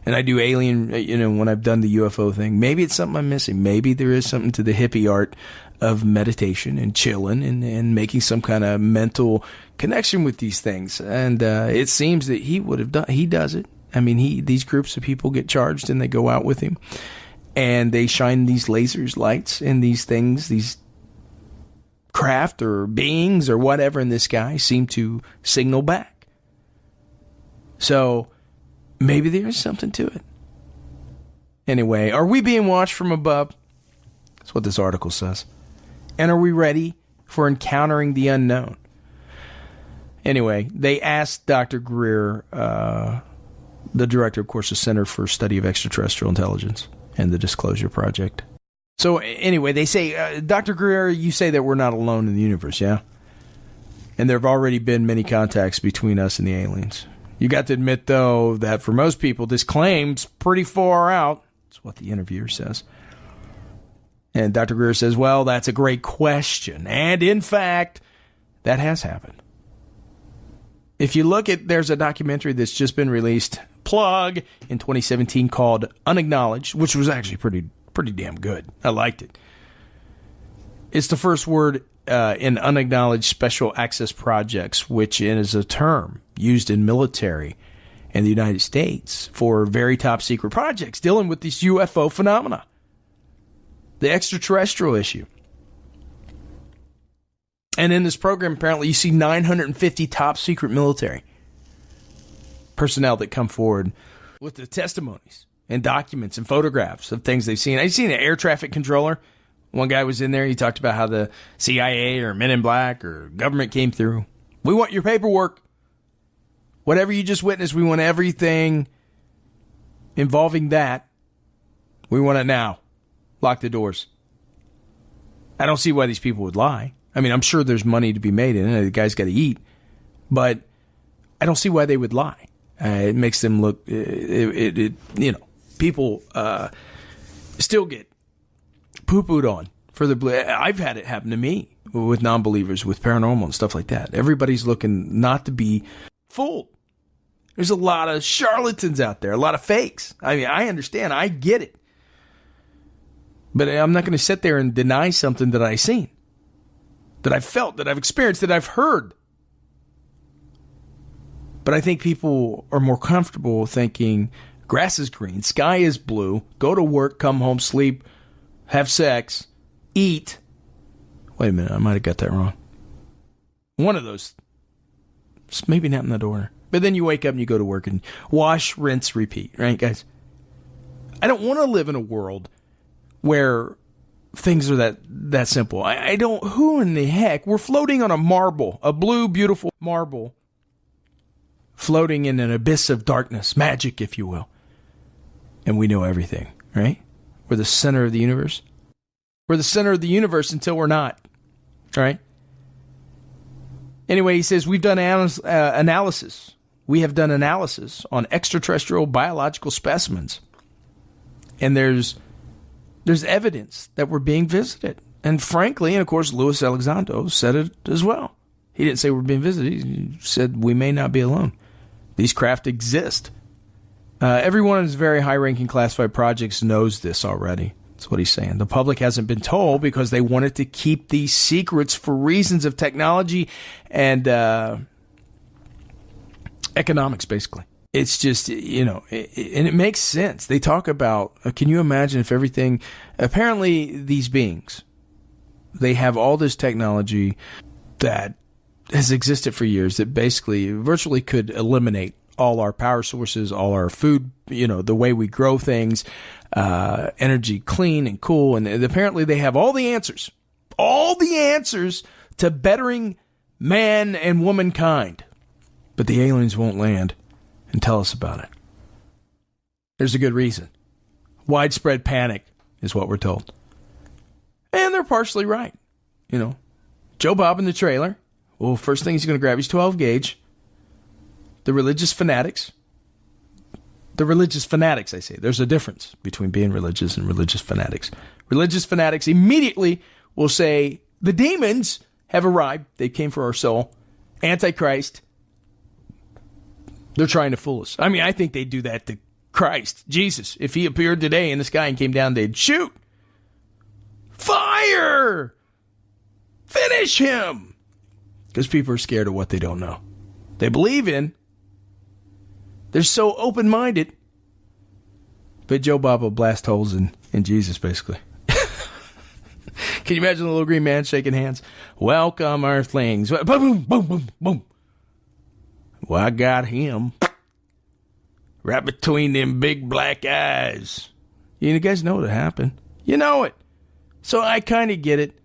and I do alien, when I've done the UFO thing, maybe it's something I'm missing. Maybe there is something to the hippie art of meditation and chilling and making some kind of mental connection with these things. And it seems that he does it. I mean, these groups of people get charged and they go out with him and they shine these lasers, lights, and these things, these craft or beings or whatever in the sky seem to signal back. So maybe there is something to it. Anyway, are we being watched from above? That's what this article says. And are we ready for encountering the unknown? Anyway, they asked Dr. Greer, the director, of course, the Center for Study of Extraterrestrial Intelligence and the Disclosure Project. So anyway, they say, Dr. Greer, you say that we're not alone in the universe, yeah? And there have already been many contacts between us and the aliens. You got to admit, though, that for most people, this claim's pretty far out. That's what the interviewer says. And Dr. Greer says, well, that's a great question. And in fact, that has happened. If you look at, there's a documentary that's just been released, plug, in 2017 called Unacknowledged, which was actually pretty damn good. I liked it. It's the first word in unacknowledged special access projects, which is a term used in military in the United States for very top secret projects dealing with this UFO phenomena, the extraterrestrial issue. And in this program, apparently, you see 950 top secret military personnel that come forward with the testimonies and documents and photographs of things they've seen. I've seen an air traffic controller. One guy was in there. He talked about how the CIA or Men in Black or government came through. We want your paperwork. Whatever you just witnessed, we want everything involving that. We want it now. Lock the doors. I don't see why these people would lie. I mean, I'm sure there's money to be made in it. The guy's got to eat. But I don't see why they would lie. It makes them look, people still get poo-pooed on for the. I've had it happen to me with non-believers, with paranormal and stuff like that. Everybody's looking not to be fooled. There's a lot of charlatans out there, a lot of fakes. I mean, I understand. I get it. But I'm not going to sit there and deny something that I've seen, that I've felt, that I've experienced, that I've heard. But I think people are more comfortable thinking grass is green, sky is blue, go to work, come home, sleep, have sex, eat. Wait a minute, I might have got that wrong. One of those. It's maybe not in that order. But then you wake up and you go to work and wash, rinse, repeat. Right, guys? I don't want to live in a world where things are that simple. I don't... Who in the heck? We're floating on a marble, a blue, beautiful marble, floating in an abyss of darkness, magic, if you will. And we know everything, right? We're the center of the universe. We're the center of the universe until we're not, right? Anyway, he says, we've done analysis. We have done analysis on extraterrestrial biological specimens. And there's evidence that we're being visited. And frankly, and of course, Louis Elizondo said it as well. He didn't say we're being visited. He said we may not be alone. These craft exist. Everyone in his very high-ranking classified projects knows this already. That's what he's saying. The public hasn't been told because they wanted to keep these secrets for reasons of technology and economics, basically. It's just, and it makes sense. They talk about, can you imagine if everything, apparently these beings, they have all this technology that has existed for years that basically virtually could eliminate all our power sources, all our food, the way we grow things, energy clean and cool. And apparently they have all the answers to bettering man and womankind. But the aliens won't land and tell us about it. There's a good reason. Widespread panic is what we're told. And they're partially right. Joe Bob in the trailer. Well, first thing he's going to grab is 12 gauge. The religious fanatics, I say. There's a difference between being religious and religious fanatics. Religious fanatics immediately will say, the demons have arrived. They came for our soul. Antichrist. They're trying to fool us. I mean, I think they'd do that to Christ, Jesus. If he appeared today in the sky and came down, they'd shoot. Fire! Finish him! Because people are scared of what they don't know. They believe in. They're so open-minded. But Joe Bob will blast holes in Jesus, basically. Can you imagine the little green man shaking hands? Welcome, Earthlings. Boom, boom, boom, boom, boom. Well, I got him. Right between them big black eyes. You guys know what happened. You know it. So I kind of get it.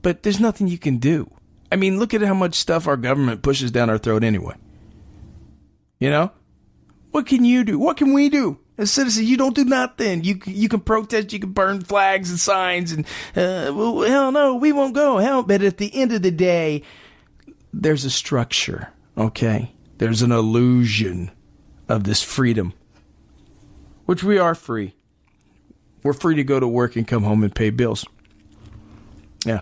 But there's nothing you can do. I mean, look at how much stuff our government pushes down our throat anyway. What can you do? What can we do? As citizens, you don't do nothing. You can protest, you can burn flags and signs, and, well, hell no, we won't go. Hell, but at the end of the day, there's a structure, okay? There's an illusion of this freedom, which we are free. We're free to go to work and come home and pay bills. Yeah.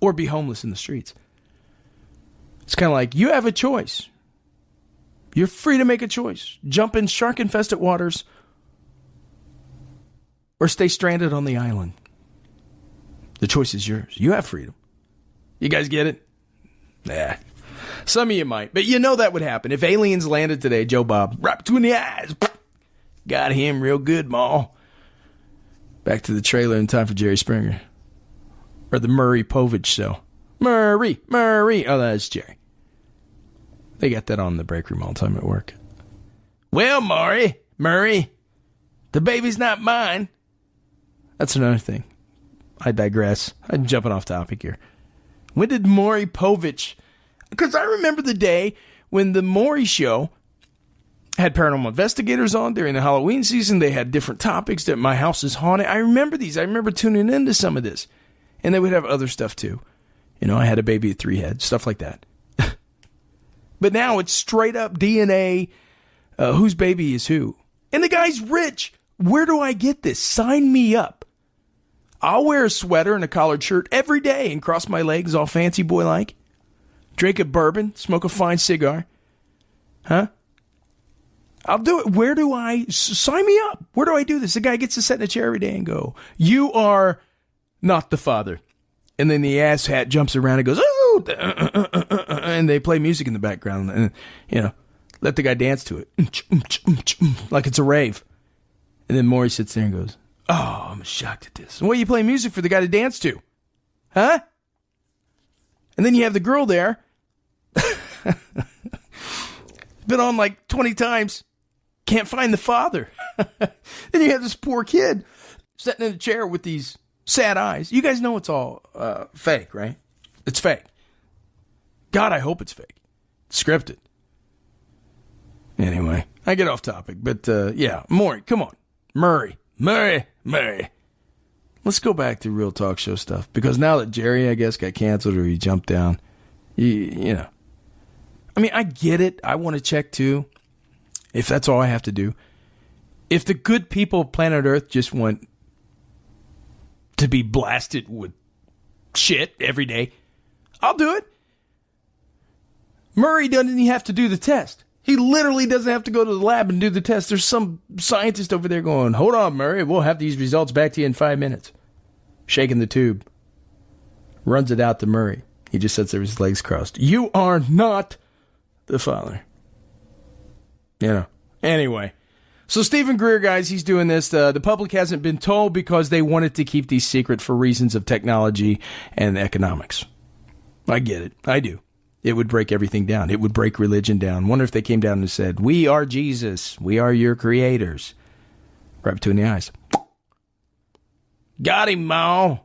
Or be homeless in the streets. It's kind of like, you have a choice. You're free to make a choice. Jump in shark-infested waters or stay stranded on the island. The choice is yours. You have freedom. You guys get it? Nah. Some of you might. But that would happen. If aliens landed today, Joe Bob, right between the eyes. Got him real good, Ma. Back to the trailer in time for Jerry Springer. Or the Murray Povich show. Murray. Oh, that's Jerry. They got that on the break room all the time at work. Well, Murray, the baby's not mine. That's another thing. I digress. I'm jumping off topic here. When did Maury Povich... Because I remember the day when the Maury show had paranormal investigators on during the Halloween season. They had different topics that my house is haunted. I remember these. I remember tuning into some of this. And they would have other stuff too. I had a baby with 3 heads. Stuff like that. But now it's straight up DNA. Whose baby is who? And the guy's rich. Where do I get this? Sign me up. I'll wear a sweater and a collared shirt every day and cross my legs all fancy boy-like. Drink a bourbon. Smoke a fine cigar. Huh? I'll do it. Where do I... Sign me up. Where do I do this? The guy gets to sit in a chair every day and go, you are not the father. And then the asshat jumps around and goes, oh! And they play music in the background and, let the guy dance to it. Like it's a rave. And then Maury sits there and goes, oh, I'm shocked at this. What are you playing music for the guy to dance to? Huh? And then you have the girl there. Been on like 20 times. Can't find the father. Then you have this poor kid sitting in a chair with these sad eyes. You guys know it's all fake, right? It's fake. God, I hope it's fake. It's scripted. Anyway, I get off topic, but yeah, Maury, come on. Murray. Let's go back to real talk show stuff, because now that Jerry, I guess, got canceled or he jumped down, I mean, I get it. I want to check too, if that's all I have to do. If the good people of planet Earth just want to be blasted with shit every day, I'll do it. Murray doesn't even have to do the test. He literally doesn't have to go to the lab and do the test. There's some scientist over there going, hold on, Murray, we'll have these results back to you in 5 minutes. Shaking the tube. Runs it out to Murray. He just sits there with his legs crossed. You are not the father. You know. Anyway. So Stephen Greer, guys, he's doing this. The public hasn't been told because they wanted to keep these secret for reasons of technology and economics. I get it. I do. It would break everything down. It would break religion down. Wonder if they came down and said, we are Jesus. We are your creators. Right between the eyes. Got him, Mo.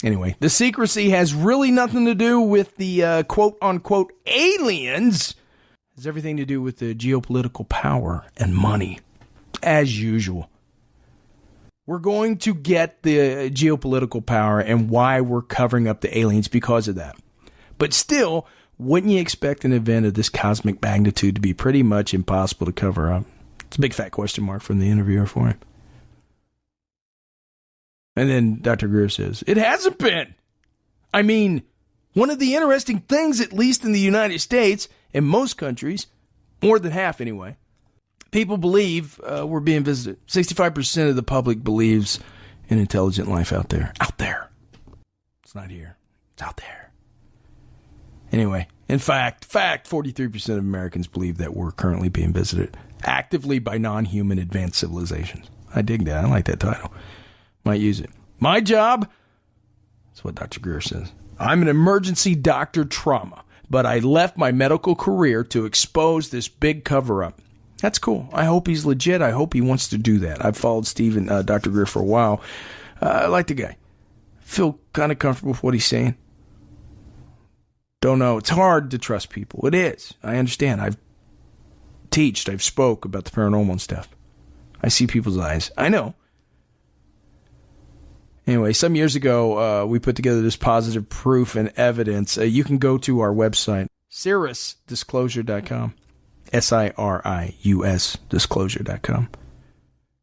Anyway, the secrecy has really nothing to do with the quote-unquote aliens. It has everything to do with the geopolitical power and money. As usual. We're going to get the geopolitical power and why we're covering up the aliens because of that. But still, wouldn't you expect an event of this cosmic magnitude to be pretty much impossible to cover up? It's a big fat question mark from the interviewer for him. And then Dr. Greer says, it hasn't been. I mean, one of the interesting things, at least in the United States, in most countries, more than half anyway, people believe we're being visited. 65% of the public believes in intelligent life out there. Out there. It's not here. It's out there. Anyway, in fact, 43% of Americans believe that we're currently being visited actively by non-human advanced civilizations. I dig that. I like that title. Might use it. My job, that's what Dr. Greer says. I'm an emergency doctor trauma, but I left my medical career to expose this big cover-up. That's cool. I hope he's legit. I hope he wants to do that. I've followed Dr. Greer for a while. I like the guy. Feel kind of comfortable with what he's saying. Don't know. It's hard to trust people. It is. I understand. I've spoke about the paranormal and stuff. I see people's eyes. I know. Anyway, some years ago, we put together this positive proof and evidence. You can go to our website, SiriusDisclosure.com. SIRIUS disclosure.com.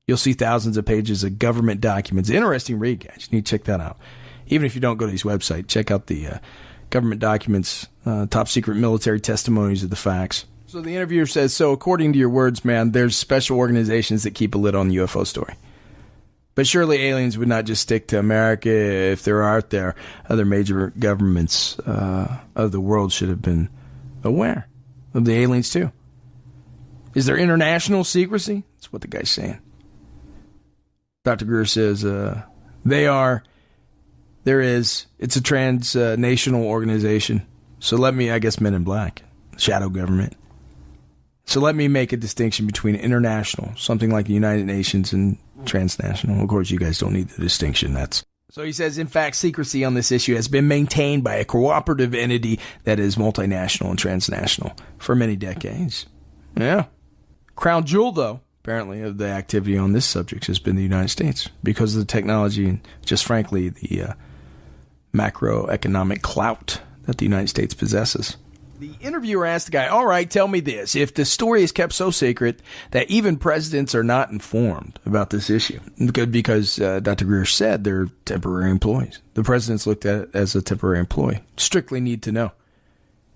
You'll see thousands of pages of government documents. Interesting read, guys. You need to check that out. Even if you don't go to his website, check out the government documents, top secret military testimonies of the facts. So the interviewer says, so according to your words, man, there's special organizations that keep a lid on the UFO story. But surely aliens would not just stick to America if there are out there. Other major governments of the world should have been aware of the aliens too. Is there international secrecy? That's what the guy's saying. Dr. Greer says, there is. It's a transnational organization. So let me, I guess Men in Black, shadow government. So let me make a distinction between international, something like the United Nations, and transnational. Of course, you guys don't need the distinction. So he says, in fact, secrecy on this issue has been maintained by a cooperative entity that is multinational and transnational for many decades. Yeah. Crown jewel, though, apparently, of the activity on this subject has been the United States because of the technology and just frankly the macroeconomic clout that the United States possesses. The interviewer asked the guy, all right, tell me this. If the story is kept so secret that even presidents are not informed about this issue, because Dr. Greer said they're temporary employees. The president's looked at it as a temporary employee. Strictly need to know.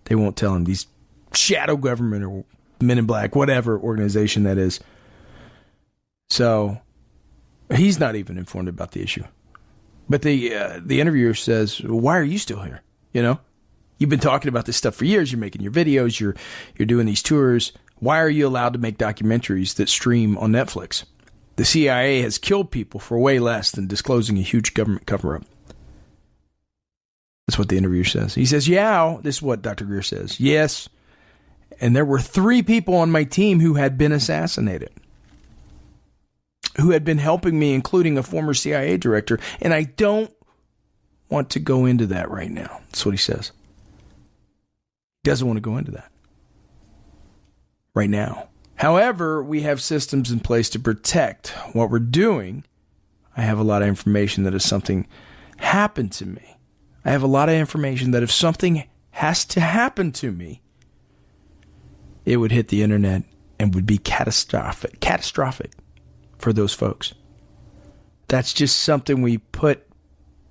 They won't tell him. These shadow government or Men in Black, whatever organization that is. So he's not even informed about the issue. But the interviewer says, why are you still here? You know? You've been talking about this stuff for years. You're making your videos. You're doing these tours. Why are you allowed to make documentaries that stream on Netflix? The CIA has killed people for way less than disclosing a huge government cover-up. That's what the interviewer says. He says, yeah, this is what Dr. Greer says. Yes, and there were 3 people on my team who had been assassinated, who had been helping me, including a former CIA director, and I don't want to go into that right now. That's what he says. He doesn't want to go into that right now. However, we have systems in place to protect what we're doing. I have a lot of information that if something happened to me, I have a lot of information that if something has to happen to me, it would hit the internet and would be catastrophic for those folks. That's just something we put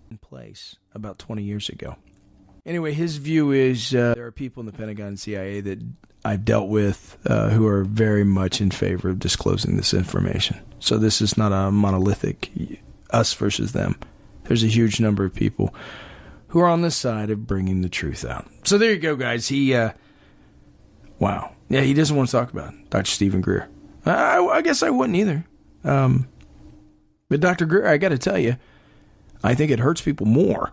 in place about 20 years ago. Anyway, his view is there are people in the Pentagon and CIA that I've dealt with who are very much in favor of disclosing this information. So this is not a monolithic us versus them. There's a huge number of people who are on the side of bringing the truth out. So there you go, guys. Wow. Yeah, he doesn't want to talk about it, Dr. Stephen Greer. I guess I wouldn't either. But Dr. Greer, I got to tell you, I think it hurts people more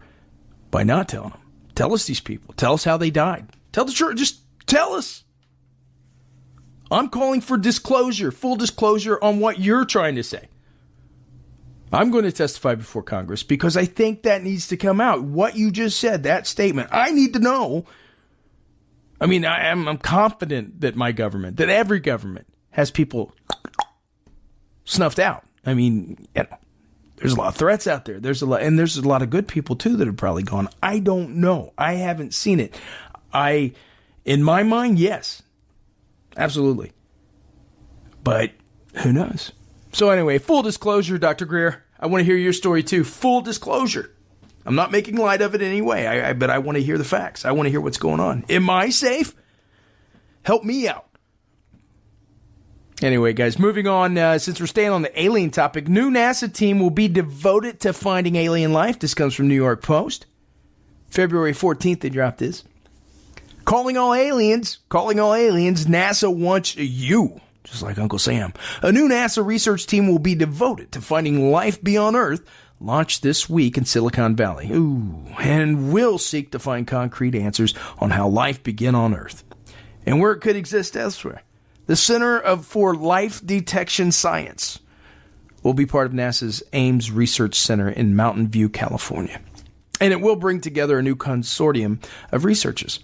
by not telling them. Tell us these people. Tell us how they died. Tell the truth. Just tell us. I'm calling for disclosure, full disclosure on what you're trying to say. I'm going to testify before Congress because I think that needs to come out. What you just said, that statement, I need to know. I mean, I'm confident that my government, that every government has people snuffed out. I mean, there's a lot of threats out there. There's a lot of good people too that have probably gone. I don't know. I haven't seen it. In my mind, yes, absolutely. But who knows? So anyway, full disclosure, Dr. Greer, I want to hear your story too. Full disclosure. I'm not making light of it in any way, but I want to hear the facts. I want to hear what's going on. Am I safe? Help me out. Anyway, guys, moving on, since we're staying on the alien topic, new NASA team will be devoted to finding alien life. This comes from New York Post. February 14th, they dropped this. Calling all aliens, NASA wants you, just like Uncle Sam. A new NASA research team will be devoted to finding life beyond Earth, launched this week in Silicon Valley. And will seek to find concrete answers on how life began on Earth and where it could exist elsewhere. The Center for Life Detection Science will be part of NASA's Ames Research Center in Mountain View, California. And it will bring together a new consortium of researchers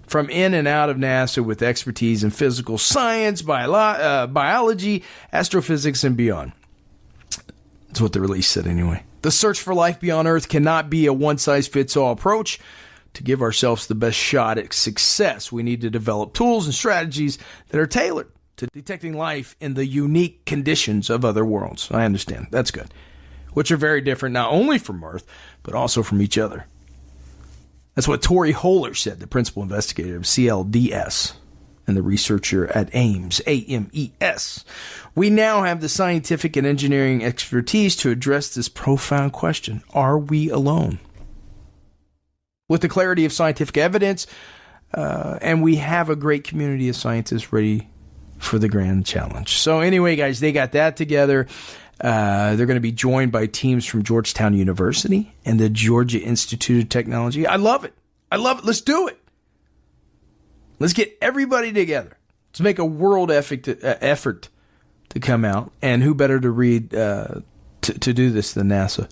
from in and out of NASA with expertise in physical science, biology, astrophysics, and beyond. That's what the release said anyway. The search for life beyond Earth cannot be a one-size-fits-all approach. To give ourselves the best shot at success, we need to develop tools and strategies that are tailored to detecting life in the unique conditions of other worlds. I understand. That's good. Which are very different not only from Earth, but also from each other. That's what Tori Holler said, the principal investigator of CLDS and the researcher at Ames, AMES. We now have the scientific and engineering expertise to address this profound question. Are we alone? With the clarity of scientific evidence, and we have a great community of scientists ready for the grand challenge. So anyway, guys, they got that together. They're going to be joined by teams from Georgetown University and the Georgia Institute of Technology. I love it. Let's do it. Let's get everybody together. Let's make a world effort to come out. And who better to read to do this than NASA?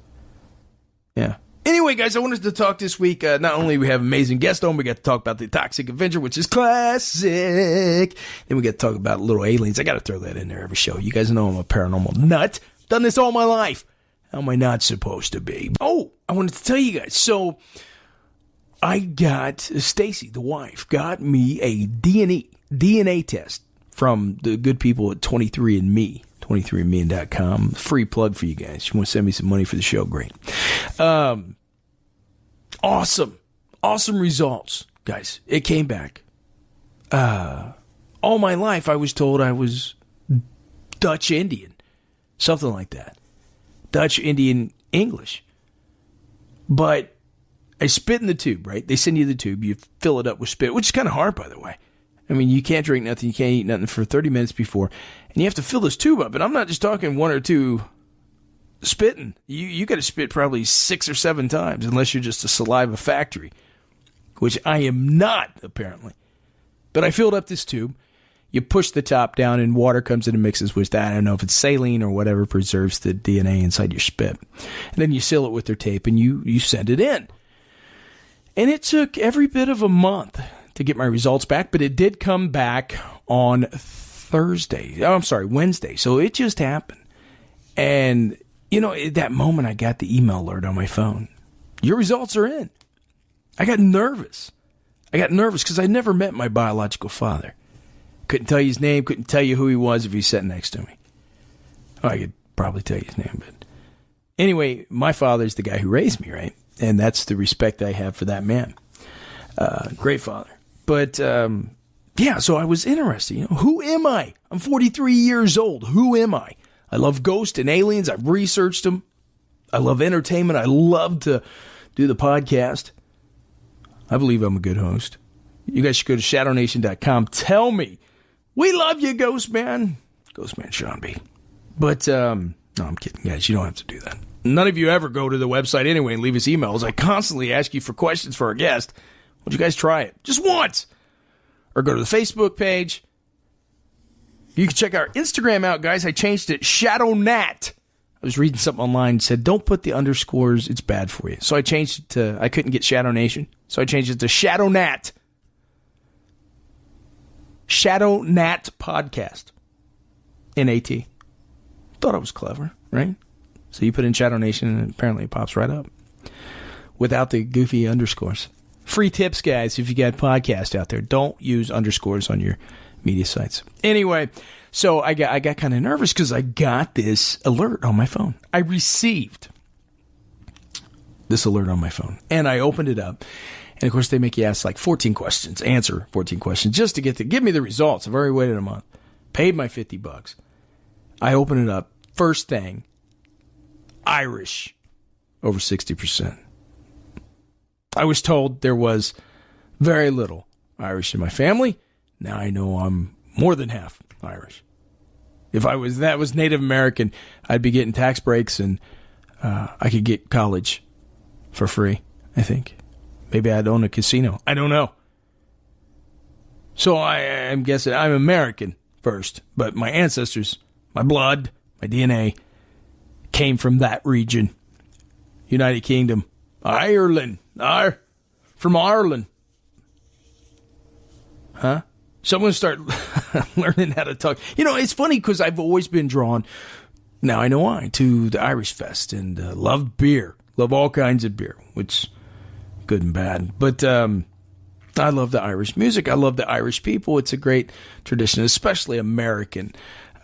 Yeah. Anyway, guys, I wanted to talk this week. Not only we have amazing guests on, we got to talk about the Toxic Avenger, which is classic. Then we got to talk about little aliens. I got to throw that in there every show. You guys know I'm a paranormal nut. Done this all my life. How am I not supposed to be? Oh, I wanted to tell you guys. So I got Stacy, the wife, got me a DNA test from the good people at 23andMe. 23andme.com. Free plug for you guys. You want to send me some money for the show? Great. Awesome results, guys. It came back. All my life I was told I was Dutch Indian. Something like that. Dutch Indian English. But I spit in the tube, right? They send you the tube. You fill it up with spit, which is kind of hard, by the way. I mean, you can't drink nothing. You can't eat nothing for 30 minutes before. And you have to fill this tube up. And I'm not just talking one or two spitting. You got to spit probably 6 or 7 times, unless you're just a saliva factory, which I am not, apparently. But I filled up this tube. You push the top down, and water comes in and mixes with that. I don't know if it's saline or whatever preserves the DNA inside your spit. And then you seal it with their tape, and you send it in. And it took every bit of a month to get my results back, but it did come back on Wednesday. So it just happened. And, at that moment, I got the email alert on my phone. Your results are in. I got nervous because I never met my biological father. Couldn't tell you his name, couldn't tell you who he was if he sat next to me. Oh, I could probably tell you his name, but anyway, my father's the guy who raised me, right? And that's the respect I have for that man. Great father. But, yeah, so I was interested. You know, who am I? I'm 43 years old. Who am I? I love ghosts and aliens. I've researched them. I love entertainment. I love to do the podcast. I believe I'm a good host. You guys should go to shadownation.com. Tell me. We love you, Ghost Man. Ghost Man Sean B. But, no, I'm kidding, guys. You don't have to do that. None of you ever go to the website anyway and leave us emails. I constantly ask you for questions for our guest. Would you guys try it? Just once. Or go to the Facebook page. You can check our Instagram out, guys. I changed it. ShadowNat. I was reading something online and said, don't put the underscores. It's bad for you. So I changed it to, I couldn't get Shadow Nation. So I changed it to ShadowNat. ShadowNat Podcast. N-A-T. Thought I was clever, right? So you put in Shadow Nation and apparently it pops right up. Without the goofy underscores. Free tips, guys, if you got podcasts out there. Don't use underscores on your media sites. Anyway, so I got kind of nervous because I got this alert on my phone. I received this alert on my phone. And I opened it up. And, of course, they make you ask like 14 questions. Answer 14 questions just to give me the results. I've already waited a month. Paid my $50. I open it up. First thing, Irish, over 60%. I was told there was very little Irish in my family. Now I know I'm more than half Irish. If that was Native American, I'd be getting tax breaks and I could get college for free, I think. Maybe I'd own a casino. I don't know. So I'm guessing I'm American first, but my ancestors, my blood, my DNA came from that region. United Kingdom. Ireland. From Ireland. Huh? So I'm going to start learning how to talk. You know, it's funny because I've always been drawn, now I know why, to the Irish Fest and love beer. Love all kinds of beer, which good and bad. But I love the Irish music. I love the Irish people. It's a great tradition, especially American.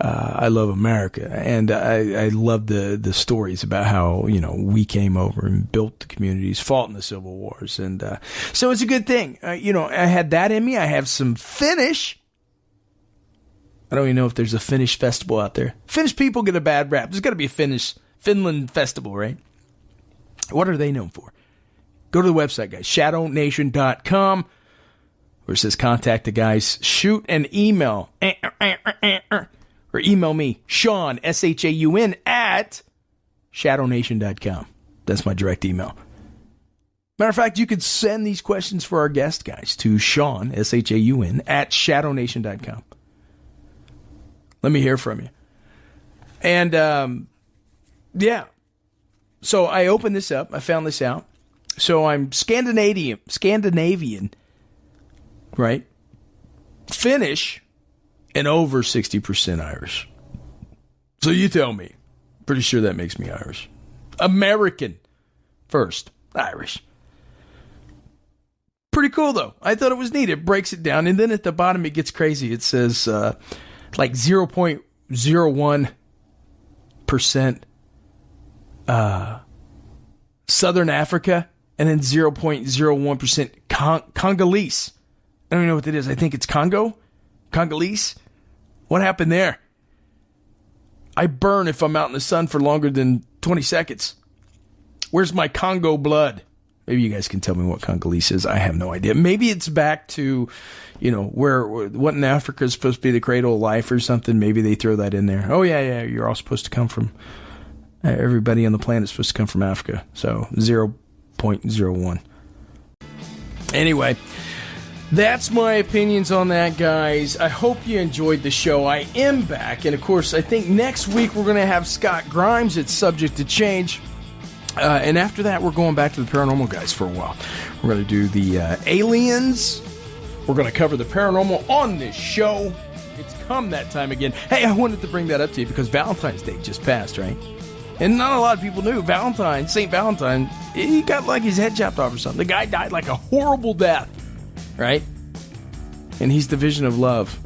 I love America, and I love the stories about how, you know, we came over and built the communities, fought in the civil wars, and so it's a good thing. You know, I had that in me. I have some Finnish. I don't even know if there's a Finnish festival out there. Finnish people get a bad rap. There's got to be a Finland festival, right? What are they known for? Go to the website, guys, shadownation.com, where it says contact the guys. Shoot an email. Or email me, Sean, S-H-A-U-N, at shadownation.com. That's my direct email. Matter of fact, you could send these questions for our guest, guys, to Sean, S-H-A-U-N, at shadownation.com. Let me hear from you. And, yeah. So I opened this up. I found this out. So I'm Scandinavian, right? Finnish. And over 60% Irish. So you tell me. Pretty sure that makes me Irish. American first. Irish. Pretty cool, though. I thought it was neat. It breaks it down. And then at the bottom, it gets crazy. It says like 0.01% Southern Africa. And then 0.01% Congolese. I don't even know what that is. I think it's Congo. Congolese? What happened there? I burn if I'm out in the sun for longer than 20 seconds. Where's my Congo blood? Maybe you guys can tell me what Congolese is. I have no idea. Maybe it's back to, you know, what in Africa is supposed to be the cradle of life or something. Maybe they throw that in there. Oh, yeah, you're all supposed to come from, everybody on the planet is supposed to come from Africa. So 0.01. Anyway. That's my opinions on that, guys. I hope you enjoyed the show. I am back. And, of course, I think next week we're going to have Scott Grimes. It's subject to change. And after that, we're going back to the paranormal guys for a while. We're going to do the aliens. We're going to cover the paranormal on this show. It's come that time again. Hey, I wanted to bring that up to you because Valentine's Day just passed, right? And not a lot of people knew. St. Valentine, he got like his head chopped off or something. The guy died like a horrible death. Right? And he's the vision of love.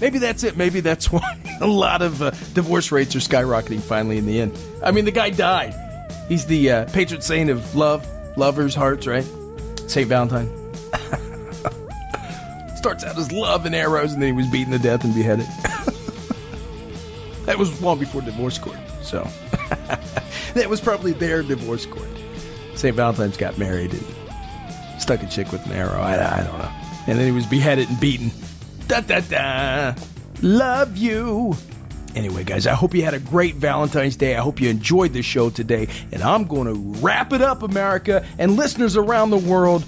Maybe that's it. Maybe that's why a lot of divorce rates are skyrocketing finally in the end. I mean, the guy died. He's the patron saint of love, lovers' hearts, right? St. Valentine. Starts out as love and arrows, and then he was beaten to death and beheaded. That was long before divorce court, so that was probably their divorce court. St. Valentine's got married and stuck a chick with an arrow. I don't know. And then he was beheaded and beaten. Da-da-da. Love you. Anyway, guys, I hope you had a great Valentine's Day. I hope you enjoyed the show today. And I'm going to wrap it up, America, and listeners around the world.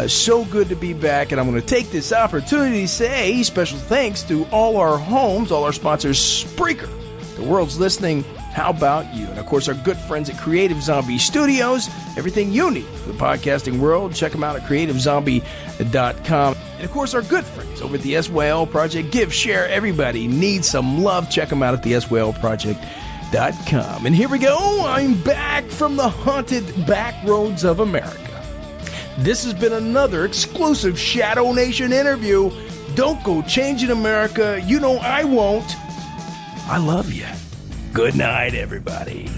So good to be back. And I'm going to take this opportunity to say special thanks to all our homes, all our sponsors, Spreaker. The world's listening. How about you? And, of course, our good friends at Creative Zombie Studios. Everything you need for the podcasting world. Check them out at creativezombie.com. And, of course, our good friends over at the SYL Project. Give, share, everybody needs some love. Check them out at the SYLproject.com. And here we go. I'm back from the haunted back roads of America. This has been another exclusive Shadow Nation interview. Don't go changing America. You know I won't. I love you. Good night, everybody.